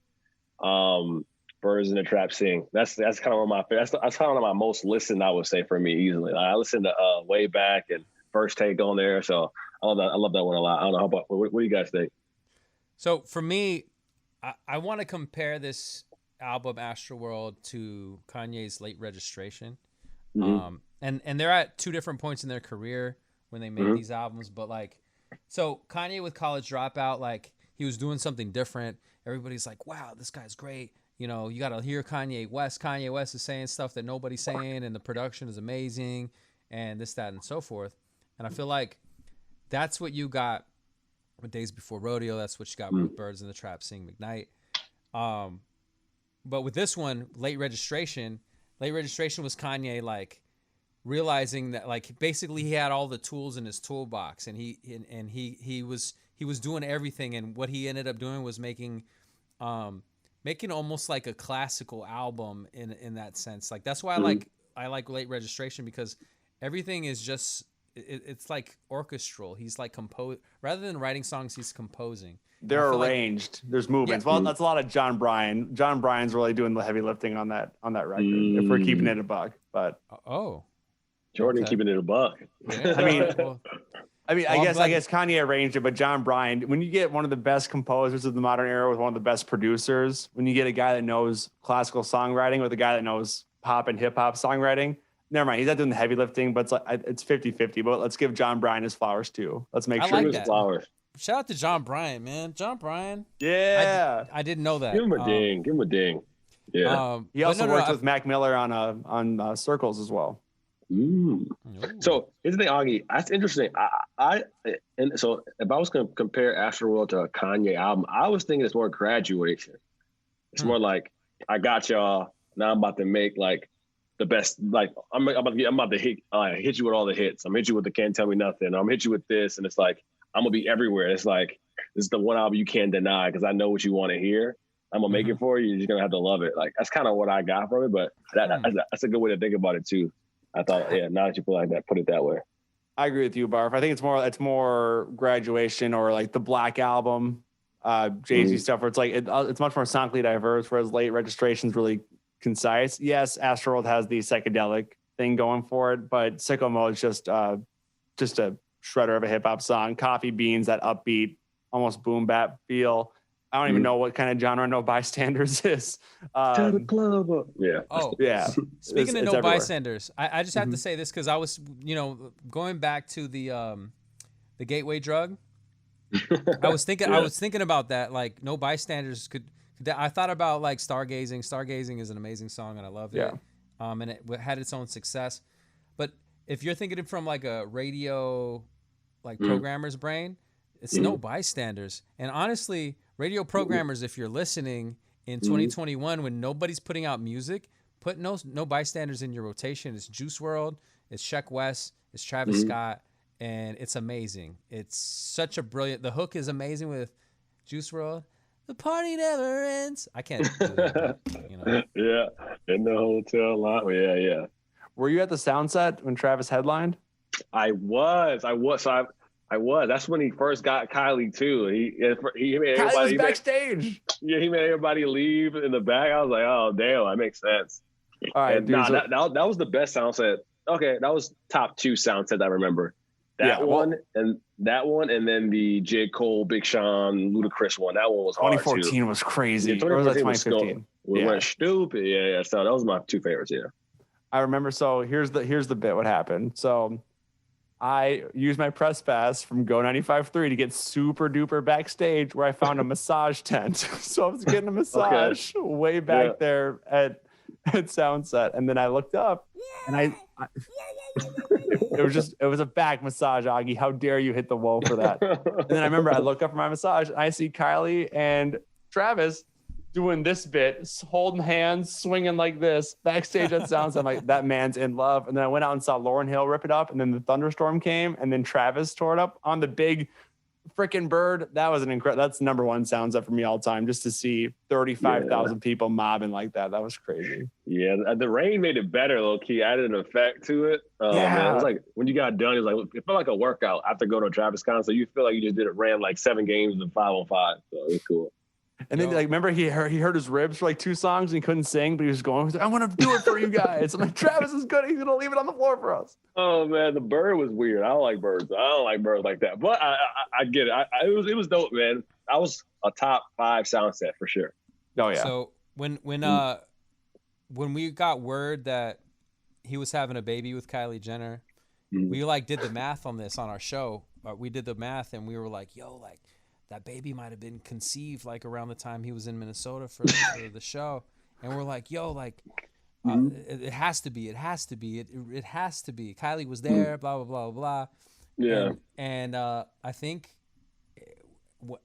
Birds in the Trap Sing. That's kind of one of my favorites. That's kind of one of my most listened, I would say, for me easily. Like, I listened to Way Back and First Take on there, so I love that one a lot. I don't know how about what do you guys think?
So for me, I want to compare this album Astroworld to Kanye's Late Registration. And they're at two different points in their career when they made these albums, but like, so Kanye with College Dropout, like he was doing something different. Everybody's like, wow, this guy's great. You know, you got to hear Kanye West. Kanye West is saying stuff that nobody's saying, and the production is amazing, and this, that, and so forth. And I feel like that's what you got with Days Before Rodeo. That's what you got with Birds in the Trap, Sing McKnight. But with this one, Late Registration was Kanye like realizing that like basically he had all the tools in his toolbox, and he was doing everything, and what he ended up doing was making almost like a classical album in that sense. Like that's why I like Late Registration, because everything is just it's like orchestral. He's like rather than writing songs, he's composing.
They're arranged. There's movements. Yeah. Well, that's a lot of John Bryan. John Bryan's really doing the heavy lifting on that record. If we're keeping it a buck, but
Jordan keeping it a buck.
Yeah. I guess Kanye arranged it, but John Bryan. When you get one of the best composers of the modern era with one of the best producers, when you get a guy that knows classical songwriting with a guy that knows pop and hip hop songwriting. Never mind, he's not doing the heavy lifting, but it's 50-50. But let's give John Bryan his flowers too. Let's make sure
his
flowers.
Shout out to John Bryan, man. John Bryan.
Yeah.
I didn't know that.
Give him a ding. Give him a ding. Yeah.
He also worked with Mac Miller on Circles as well.
So here's the thing, Auggie. That's interesting. So if I was going to compare Astroworld to a Kanye album, I was thinking it's more graduation. It's more like, I got y'all. Now I'm about to make like the best. Like I'm about to hit you with all the hits. I'm hit you with the Can't Tell Me Nothing. I'm hit you with this, and it's like I'm gonna be everywhere. It's like this is the one album you can't deny because I know what you want to hear. I'm gonna make it for you. You're just gonna have to love it. Like that's kind of what I got from it. But that's a good way to think about it too. I thought, now that you put it that way.
I agree with you, Barf. I think it's more graduation or like the Black Album, Jay-Z stuff where it's like it's much more sonically diverse, whereas Late Registration's really concise. Yes, Astroworld has the psychedelic thing going for it, but Sicko Mode is just a shredder of a hip hop song. Coffee Beans, that upbeat, almost boom bap feel. I don't even know what kind of genre No Bystanders is.
Tear the club up. Yeah.
Oh,
Yeah.
Speaking of
it's
no
everywhere.
bystanders, I just have to say this because I was, going back to the gateway drug. I was thinking about that. Like no bystanders could. I thought about like Stargazing. Stargazing is an amazing song and I love it. And it had its own success. But if you're thinking from like a radio, like programmer's brain, it's no bystanders. And honestly, radio programmers, if you're listening in 2021 when nobody's putting out music, put no bystanders in your rotation. It's Juice WRLD, it's Sheck West, it's Travis Scott, and it's amazing. It's such a brilliant. The hook is amazing with Juice WRLD. The party never ends. I can't do that, but,
Yeah, in the hotel lot. Yeah.
Were you at the sound set when Travis headlined?
I was. That's when he first got Kylie too. He made
Kylie was
everybody
backstage.
he made everybody leave in the back. I was like, oh damn, that makes sense.
All right,
And
dude,
that was the best sound set. Okay, that was top 2 sound set I remember. That one, and then the J. Cole, Big Sean, Ludacris one. That one was hard
2014
too.
was crazy.
Yeah,
Or was that
2014
2015?
went stupid. Yeah. So that was my 2 favorites. Yeah.
I remember. So here's the bit. What happened? So I used my press pass from Go 95.3 to get super duper backstage where I found a massage tent. So I was getting a massage way back there at Soundset, and then I looked up and it was a back massage, Auggie. How dare you hit the wall for that? And then I remember I look up for my massage and I see Kylie and Travis doing this bit, holding hands, swinging like this backstage at Sounds. I'm like, that man's in love. And then I went out and saw Lauryn Hill rip it up, and then the thunderstorm came, and then Travis tore it up on the big freaking bird. That was an incredible. That's number one sound set for me all time. Just to see 35,000 people mobbing like that. That was crazy.
Yeah, the rain made it better, low key. Added an effect to it. Man, it was like when you got done, it was like it felt like a workout after going to a Travis concert. You feel like you just ran like 7 games in 5-on-5. So it was cool.
And then, like, remember he hurt his ribs for like 2 songs and he couldn't sing, but he was going, I want to do it for you guys. I'm like, Travis is good. He's going to leave it on the floor for us.
Oh, man, the bird was weird. I don't like birds. I don't like birds like that. But I get it. It was dope, man. I was a top 5 sound set for sure.
Oh, yeah.
So when we got word that he was having a baby with Kylie Jenner, we like did the math on this on our show. We did the math and we were like, yo, like, that baby might have been conceived like around the time he was in Minnesota for the show. And we're like, yo, like, it has to be. It has to be. It has to be. Kylie was there, blah, blah, blah, blah.
Yeah.
And I think,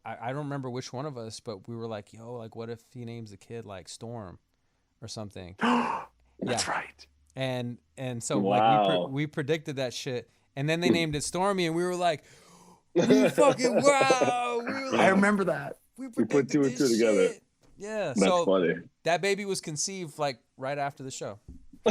I don't remember which one of us, but we were like, yo, like, what if he names the kid like Storm or something?
That's right.
And so
wow.
like we predicted that shit. And then they named it Stormy and we were like, we fucking wow. We were like,
I remember that.
We
put 2 and 2 together.
Shit. Yeah.
That's funny.
That baby was conceived like right after the show.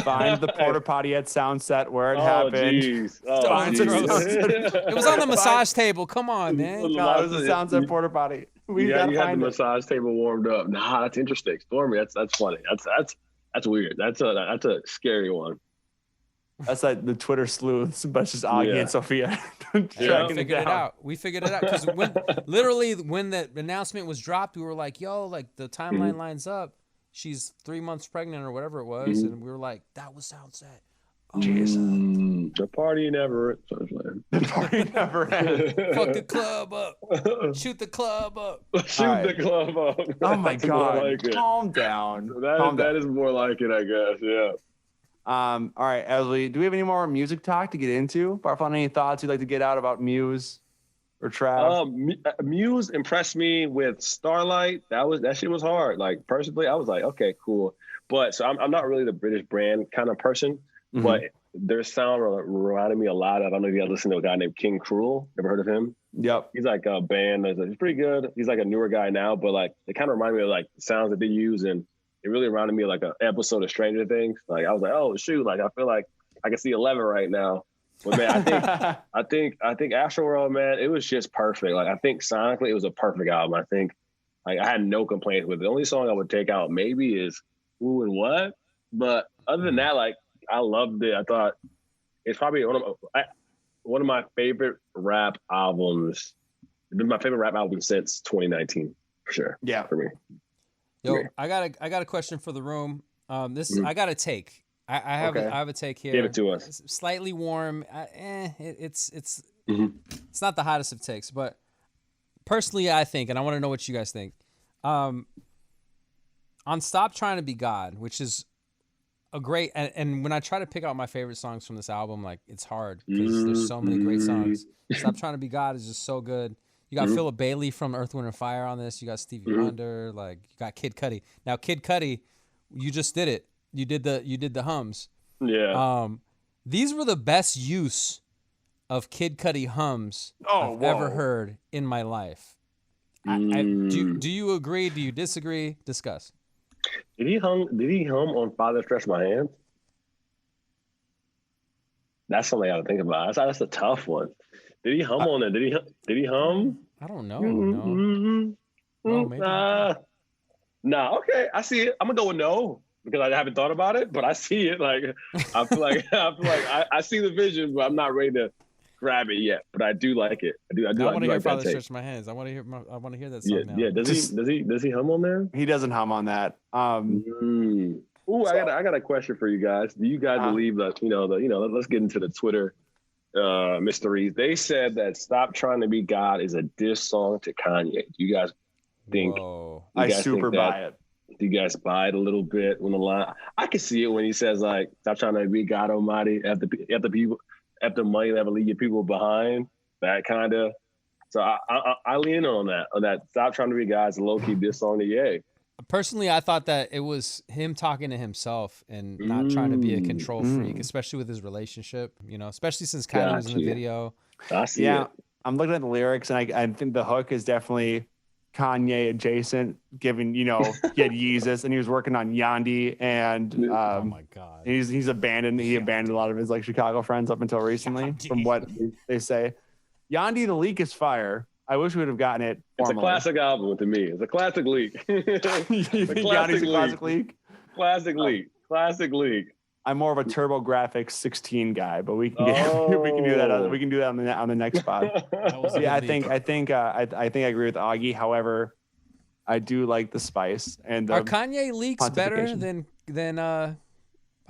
Find the porta potty at Soundset where it happened.
Geez.
It was on the massage table. Come on, man.
No, it was the Soundset porta potty. We gotta
you had
find
the
it.
massage table warmed up. Nah, that's interesting. Stormy, that's funny. That's weird. That's a scary one.
That's like the Twitter sleuths, but it's just Auggie and Sophia.
We figured it out. We figured it out because when the announcement was dropped, we were like, "Yo, like the timeline lines up. She's 3 months pregnant or whatever it was," and we were like, "That was Soundset." Oh,
the party never.
The party never ends.
Fuck the club up. Shoot the club up.
The club up.
Oh my
That's
God!
more like it.
Calm down.
That is more like it, I guess. Yeah.
All right, Esley, do we have any more music talk to get into? Barflaan, any thoughts you'd like to get out about Muse or Trav?
Muse impressed me with Starlight. That shit was hard. Like personally, I was like, okay, cool. But so I'm not really the British brand kind of person, but their sound reminded me a lot of, I don't know if you guys listen to a guy named King Cruel. Ever heard of him?
Yep.
He's like a band. He's pretty good. He's like a newer guy now, but like it kind of reminded me of like the sounds that they use, and it really reminded me of like an episode of Stranger Things. Like I was like, oh shoot, like I feel like I can see 11 right now. But man, I think Astroworld, man, it was just perfect. Like I think sonically it was a perfect album. I think like I had no complaints with it. The only song I would take out maybe is Who and What. But other than that, like I loved it. I thought it's probably one of my favorite rap albums. It's been my favorite rap album since 2019. for sure.
Yeah,
for me.
Yo, I got a question for the room. I got a take. I have a take here.
Give it to us.
It's slightly warm. It's
Mhm.
it's not the hottest of takes, but personally, I think, and I want to know what you guys think. On "Stop Trying to Be God," which is a great, and when I try to pick out my favorite songs from this album, like it's hard because there's so many great songs. "Stop Trying to Be God" is just so good. You got Philip Bailey from Earth, Wind & Fire on this. You got Stevie Wonder. Like you got Kid Cudi. Now Kid Cudi, you just did it. You did the hums.
Yeah.
These were the best use of Kid Cudi hums I've ever heard in my life. Do you agree? Do you disagree? Discuss.
Did he hum on "Father Stretch My Hands"? That's something I got to think about. That's a tough one. Did he hum on it? Did he hum?
I don't know. No. No, maybe.
Nah. Okay, I see it. I'm gonna go with no because I haven't thought about it, but I see it. Like I feel like I see the vision, but I'm not ready to grab it yet. But I do like it. I do.
I want to hear
like
"Father
that
Stretch My Hands." I want to hear that song now.
Yeah. Does he hum on there?
He doesn't hum on that.
Ooh, I got a question for you guys. Do you guys believe that let's get into the Twitter mysteries. They said that "Stop Trying to Be God" is a diss song to Kanye. Do you guys think?
I super buy it.
Do you guys buy it a little bit when the line? I can see it when he says like, "Stop trying to be God Almighty after money never leave your people behind." That kind of. So I lean on that. "Stop Trying to Be God" is a low key diss song to Ye.
Personally, I thought that it was him talking to himself and not trying to be a control freak, especially with his relationship, especially since Kylie was in the video.
I see it.
I'm looking at the lyrics, and I think the hook is definitely Kanye adjacent, given, he had Yeezus, and he was working on Yandi, and
oh my God.
He abandoned a lot of his like Chicago friends up until recently, from what they say. Yandi, the leak is fire. I wish we would have gotten it formally.
It's a classic album to me. It's a classic leak.
You think Yandi's a classic leak?
Classic leak.
I'm more of a TurboGrafx 16 guy, but we can do that. We can do that on the next spot. Yeah, I think I agree with Auggie. However, I do like the spice and
are Kanye leaks better than are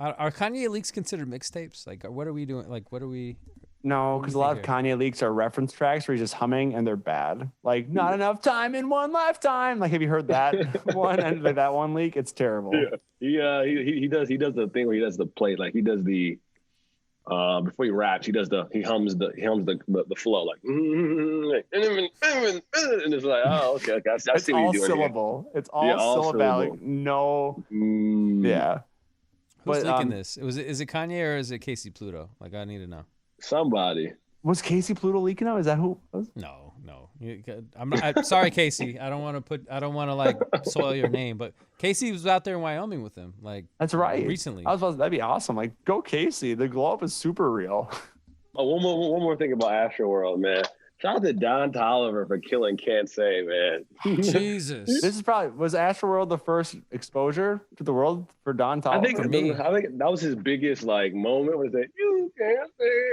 Kanye leaks considered mixtapes? Like, what are we doing? Like, what are we?
No, because a lot of Kanye leaks are reference tracks where he's just humming and they're bad. Like, not enough time in one lifetime. Like, have you heard that one? And like, that one leak, it's terrible.
Yeah, he does the thing where he does the play, like he does the before he raps, he hums the flow like, and it's like, oh, okay, I see what he's doing.
Syllable. It's all syllabic. No, yeah.
Who's leaking this? Is it Kanye or is it Casey Pluto? Like, I need to know.
Somebody.
Was Casey Pluto leaking out? Is that who it was?
No. I'm sorry, Casey. I don't want to like soil your name, but Casey was out there in Wyoming with him. Like,
that's right.
Recently.
That'd be awesome. Like, go Casey. The glow up is super real.
Oh, one more thing about Astroworld, man. Shout out to Don Toliver for killing Can't Say, man.
Jesus.
This is was Astroworld the first exposure to the world for Don Toliver?
I think that was his biggest like moment when he said, "You can't say,"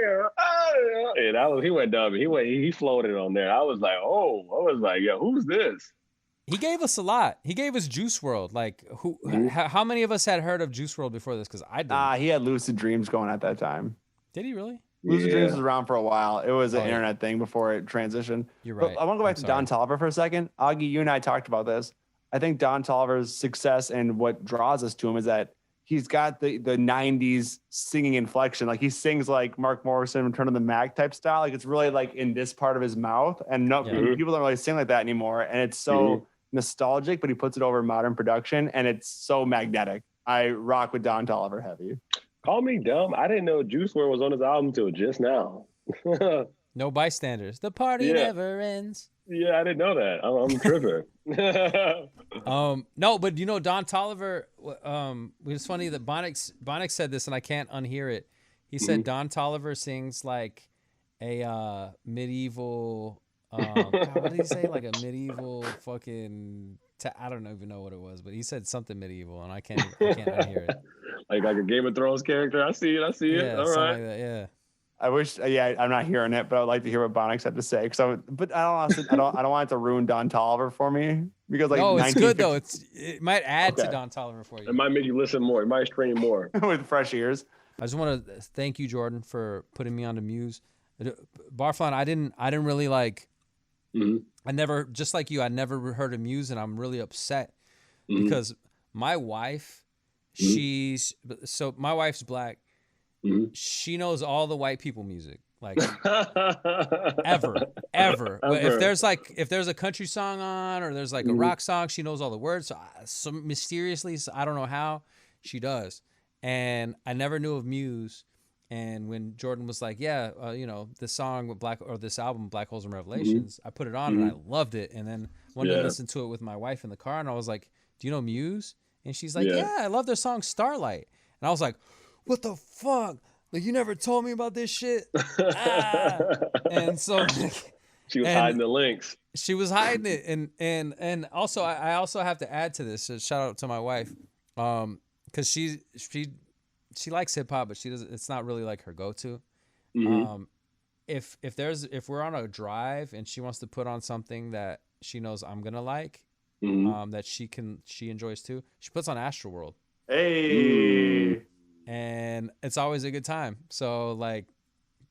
and he went dumb. He floated on there. I was like, yeah, who's this?
He gave us a lot. He gave us Juice WRLD. Like, how many of us had heard of Juice WRLD before this? Because I didn't.
He had Lucid Dreams going at that time.
Did he really?
Lucid Dreams was around for a while. It was an internet thing before it transitioned.
You're right.
But I want to go back to Don Toliver for a second. Auggie, you and I talked about this. I think Don Toliver's success and what draws us to him is that he's got the 90s singing inflection. Like, he sings like Mark Morrison, Return of the Mac type style. Like, it's really like in this part of his mouth. And people don't really sing like that anymore. And it's so nostalgic, but he puts it over modern production. And it's so magnetic. I rock with Don Toliver heavy.
Call me dumb. I didn't know Juice WRLD was on his album until just now.
No bystanders. The party never ends.
Yeah, I didn't know that. I'm tripping.
No, but Don Toliver. It's funny that Bonix said this, and I can't unhear it. He said Don Toliver sings like a medieval. What did he say? Like a medieval fucking. I don't even know what it was, but he said something medieval, and I can't unhear it.
Like a Game of Thrones character. I see it.
Yeah,
All right.
like that, yeah.
I wish. Yeah, I'm not hearing it, but I'd like to hear what Bonix had to say. But I don't want it to ruin Don Toliver for me because like
no, it's good though.
1950
It might add to
Okay.
Don Toliver for you.
It might make you listen more. It might strain more.
with fresh ears.
I just want to thank you, Jordan, for putting me on to Muse. Barflaan, I didn't really like. I never, just like you, I never heard of Muse, and I'm really upset because my wife, my wife's black. She knows all the white people music, like ever. If there's a country song on or there's like a rock song, she knows all the words. So mysteriously, I don't know how, she does. And I never knew of Muse. And when Jordan was like, this song with this album, Black Holes and Revelations, I put it on and I loved it. And then wanted to listen to it with my wife in the car. And I was like, do you know Muse? And she's like, yeah, I love their song Starlight. And I was like, what the fuck? Like, you never told me about this shit. And so
she was hiding the links.
She was hiding it. And also, I also have to add to this. So shout out to my wife. Cause she likes hip hop, but she doesn't, it's not really like her go-to. If we're on a drive and she wants to put on something that she knows I'm going to like, that she enjoys too, she puts on Astroworld.
Hey.
And it's always a good time. So like,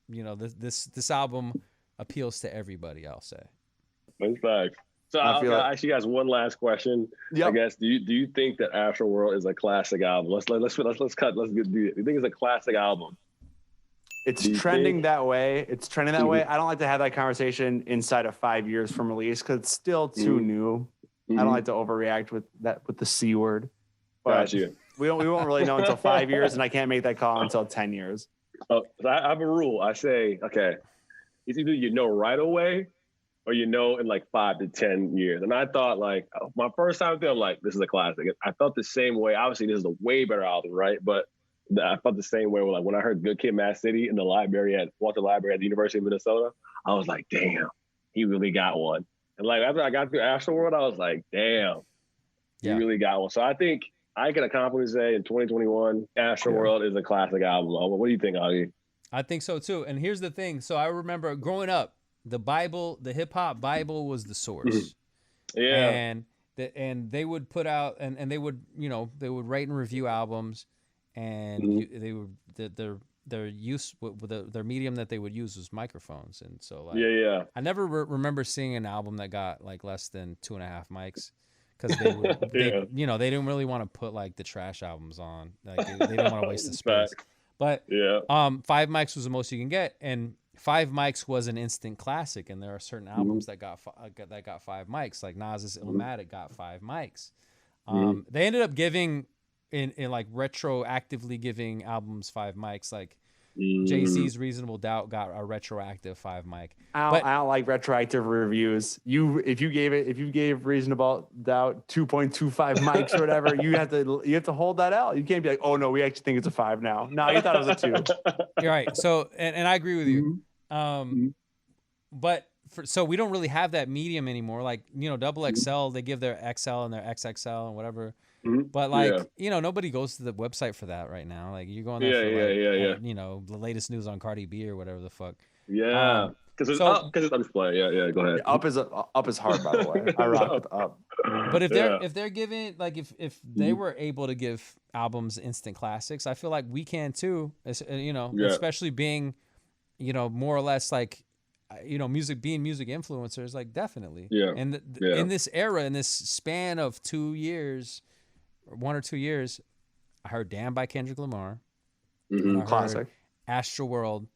this album appeals to everybody, I'll say.
In fact. So I'll ask you guys one last question.
Yep.
I guess do you think that Astroworld is a classic album? Let's do it. Do you think it's a classic album?
It's trending that way. It's trending that way. I don't like to have that conversation inside of 5 years from release because it's still too new. I don't like to overreact with the C word. But
Got you.
we won't really know until 5 years, and I can't make that call until 10 years.
So I have a rule. I say, okay, it's either you know right away or you know in like 5 to 10 years. And I thought like my first time with them, like, this is a classic. I felt the same way. Obviously, this is a way better album, right? But I felt the same way like when I heard Good Kid, Mad City in the library at Walter Library at the University of Minnesota. I was like, damn, he really got one. And like after I got through Astroworld, I was like, damn, he really got one. So I think I can confidently say in 2021, Astroworld is a classic album. What do you think, Auggie?
I think so too. And here's the thing. So I remember growing up, the Bible, the hip hop Bible was the source.
Yeah.
And they would put out and they would, they would write and review albums, and they would their use their medium that they would use was microphones. And so like I never remember seeing an album that got like less than 2.5 mics. Because they didn't really want to put like the trash albums on. Like they didn't want to waste the space. But 5 mics was the most you can get, and 5 mics was an instant classic. And there are certain albums that got 5 mics, like Nas's Illmatic got 5 mics. They ended up giving in like retroactively giving albums 5 mics, like Jay-Z's Reasonable Doubt got a retroactive 5 mic.
I don't like retroactive reviews. If you gave Reasonable Doubt 2.25 mics or whatever, you have to hold that out. You can't be like, oh no, we actually think it's a 5 now. No, you thought it was a 2.
You're right. So and I agree with you. But so we don't really have that medium anymore. Like, Double XL, they give their XL and their XXL and whatever. But like, nobody goes to the website for that right now. Like you're going there for the latest news on Cardi B or whatever the fuck.
Yeah. Because it's up. Because it's on display. Yeah. Go ahead.
Up is hard, by the way. I rock with Up.
But if they're giving, like, if they were able to give albums instant classics, I feel like we can too. Especially being, more or less like, music influencers, like definitely. Yeah. And in this era, in this span of 2 years, 1 or 2 years, I heard Damn by Kendrick Lamar.
Classic.
Astroworld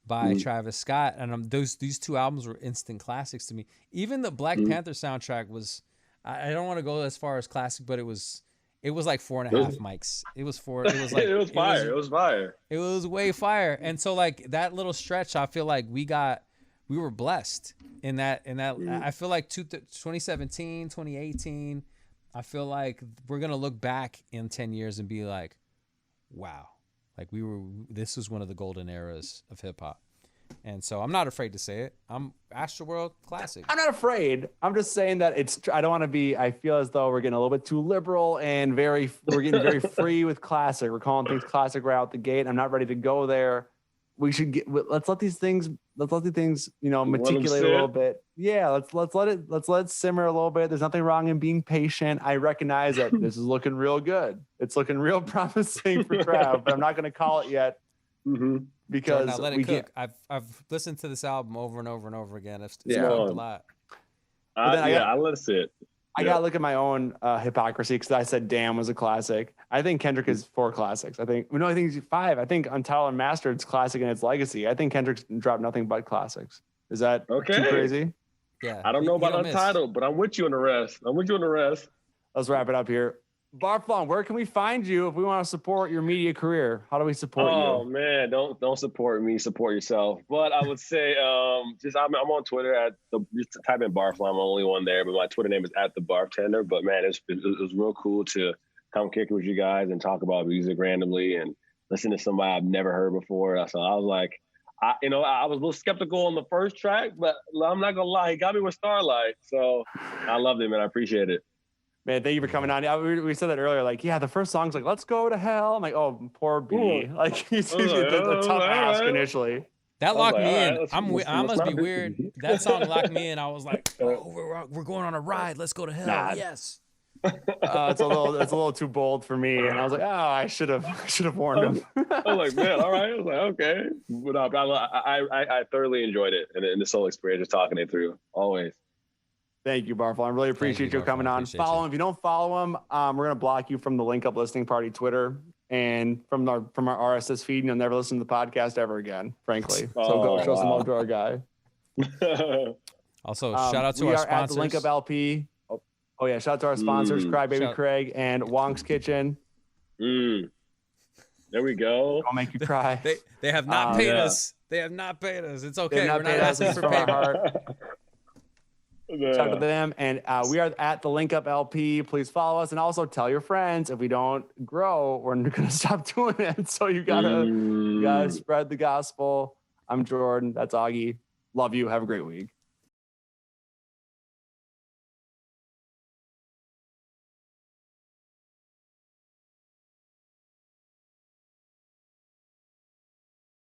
by Travis Scott. And these 2 albums were instant classics to me. Even the Black Panther soundtrack was, I don't want to go as far as classic, but it was like 4.5 mics. It was fire.
It was fire.
It was way fire. And so like that little stretch, I feel like we were blessed in that. I feel like 2017, 2018, I feel like we're going to look back in 10 years and be like, wow, like this was one of the golden eras of hip hop. And so I'm not afraid to say it. I'm Astroworld classic.
I'm not afraid. I'm just saying that I don't want to be, I feel as though we're getting a little bit too liberal and we're getting very free with classic. We're calling things classic right out the gate. I'm not ready to go there. we should let's let these things, you know,
Let 'em
meticulate a
sit.
little bit. Yeah, let's let it simmer a little bit. There's nothing wrong in being patient. I recognize that this is looking real good. It's looking real promising for Trav, but I'm not going to call it yet because
now let
we
it
can't.
cook. I've listened to this album over and over and over again. It's
Yeah.
cooked a lot.
I let it sit.
I gotta look at my own hypocrisy because I said "Damn" was a classic. I think Kendrick is 4 classics. I think he's 5. I think Untitled and Mastered's classic in its legacy. I think Kendrick's dropped nothing but classics. Is that too crazy?
Yeah.
I don't know about
don't miss.
Untitled, but I'm with you on the rest.
Let's wrap it up here. Barflaan, where can we find you if we want to support your media career? How do we support
Oh
you?
man, don't support me, support yourself. But I would say, I'm on Twitter just type in Barflaan. I'm the only one there, but my Twitter name is @thebartender. But man, it was real cool to come kick it with you guys and talk about music randomly and listen to somebody I've never heard before. So I was like, I was a little skeptical on the first track, but I'm not gonna lie, he got me with Starlight. So I loved it, man. I appreciate it.
Man, thank you for coming on. We said that earlier. Like, yeah, the first song's like, "Let's go to hell." I'm like, oh, poor B. Like, he's a tough ask initially.
That locked me in.
Right,
I must be weird. That song locked me in. I was like, oh, we're going on a ride. Let's go to hell.
Nah.
Yes.
It's a little too bold for me. And I was like, oh, I should have warned him.
I was like, man, all right. I was like, okay. But I thoroughly enjoyed it and this whole experience, just talking it through. Always.
Thank you, Barflaan. I really appreciate you coming on. Follow him. If you don't follow him, we're gonna block you from the Link Up Listening Party Twitter and from our RSS feed, and you'll never listen to the podcast ever again, frankly. So go show some love to our guy.
Also, shout out to our
we are
sponsors.
at the Link Up LP. Oh yeah, shout out to our sponsors, Crybaby Craig and Wonk's Kitchen.
There we go.
I'll make you cry.
They have not paid us. They have not paid us. It's okay.
We're not asking for payment. Shout out to them. And we are at the Link Up LP. Please follow us and also tell your friends. If we don't grow, we're going to stop doing it. So you gotta spread the gospel. I'm Jordan. That's Auggie. Love you. Have a great week.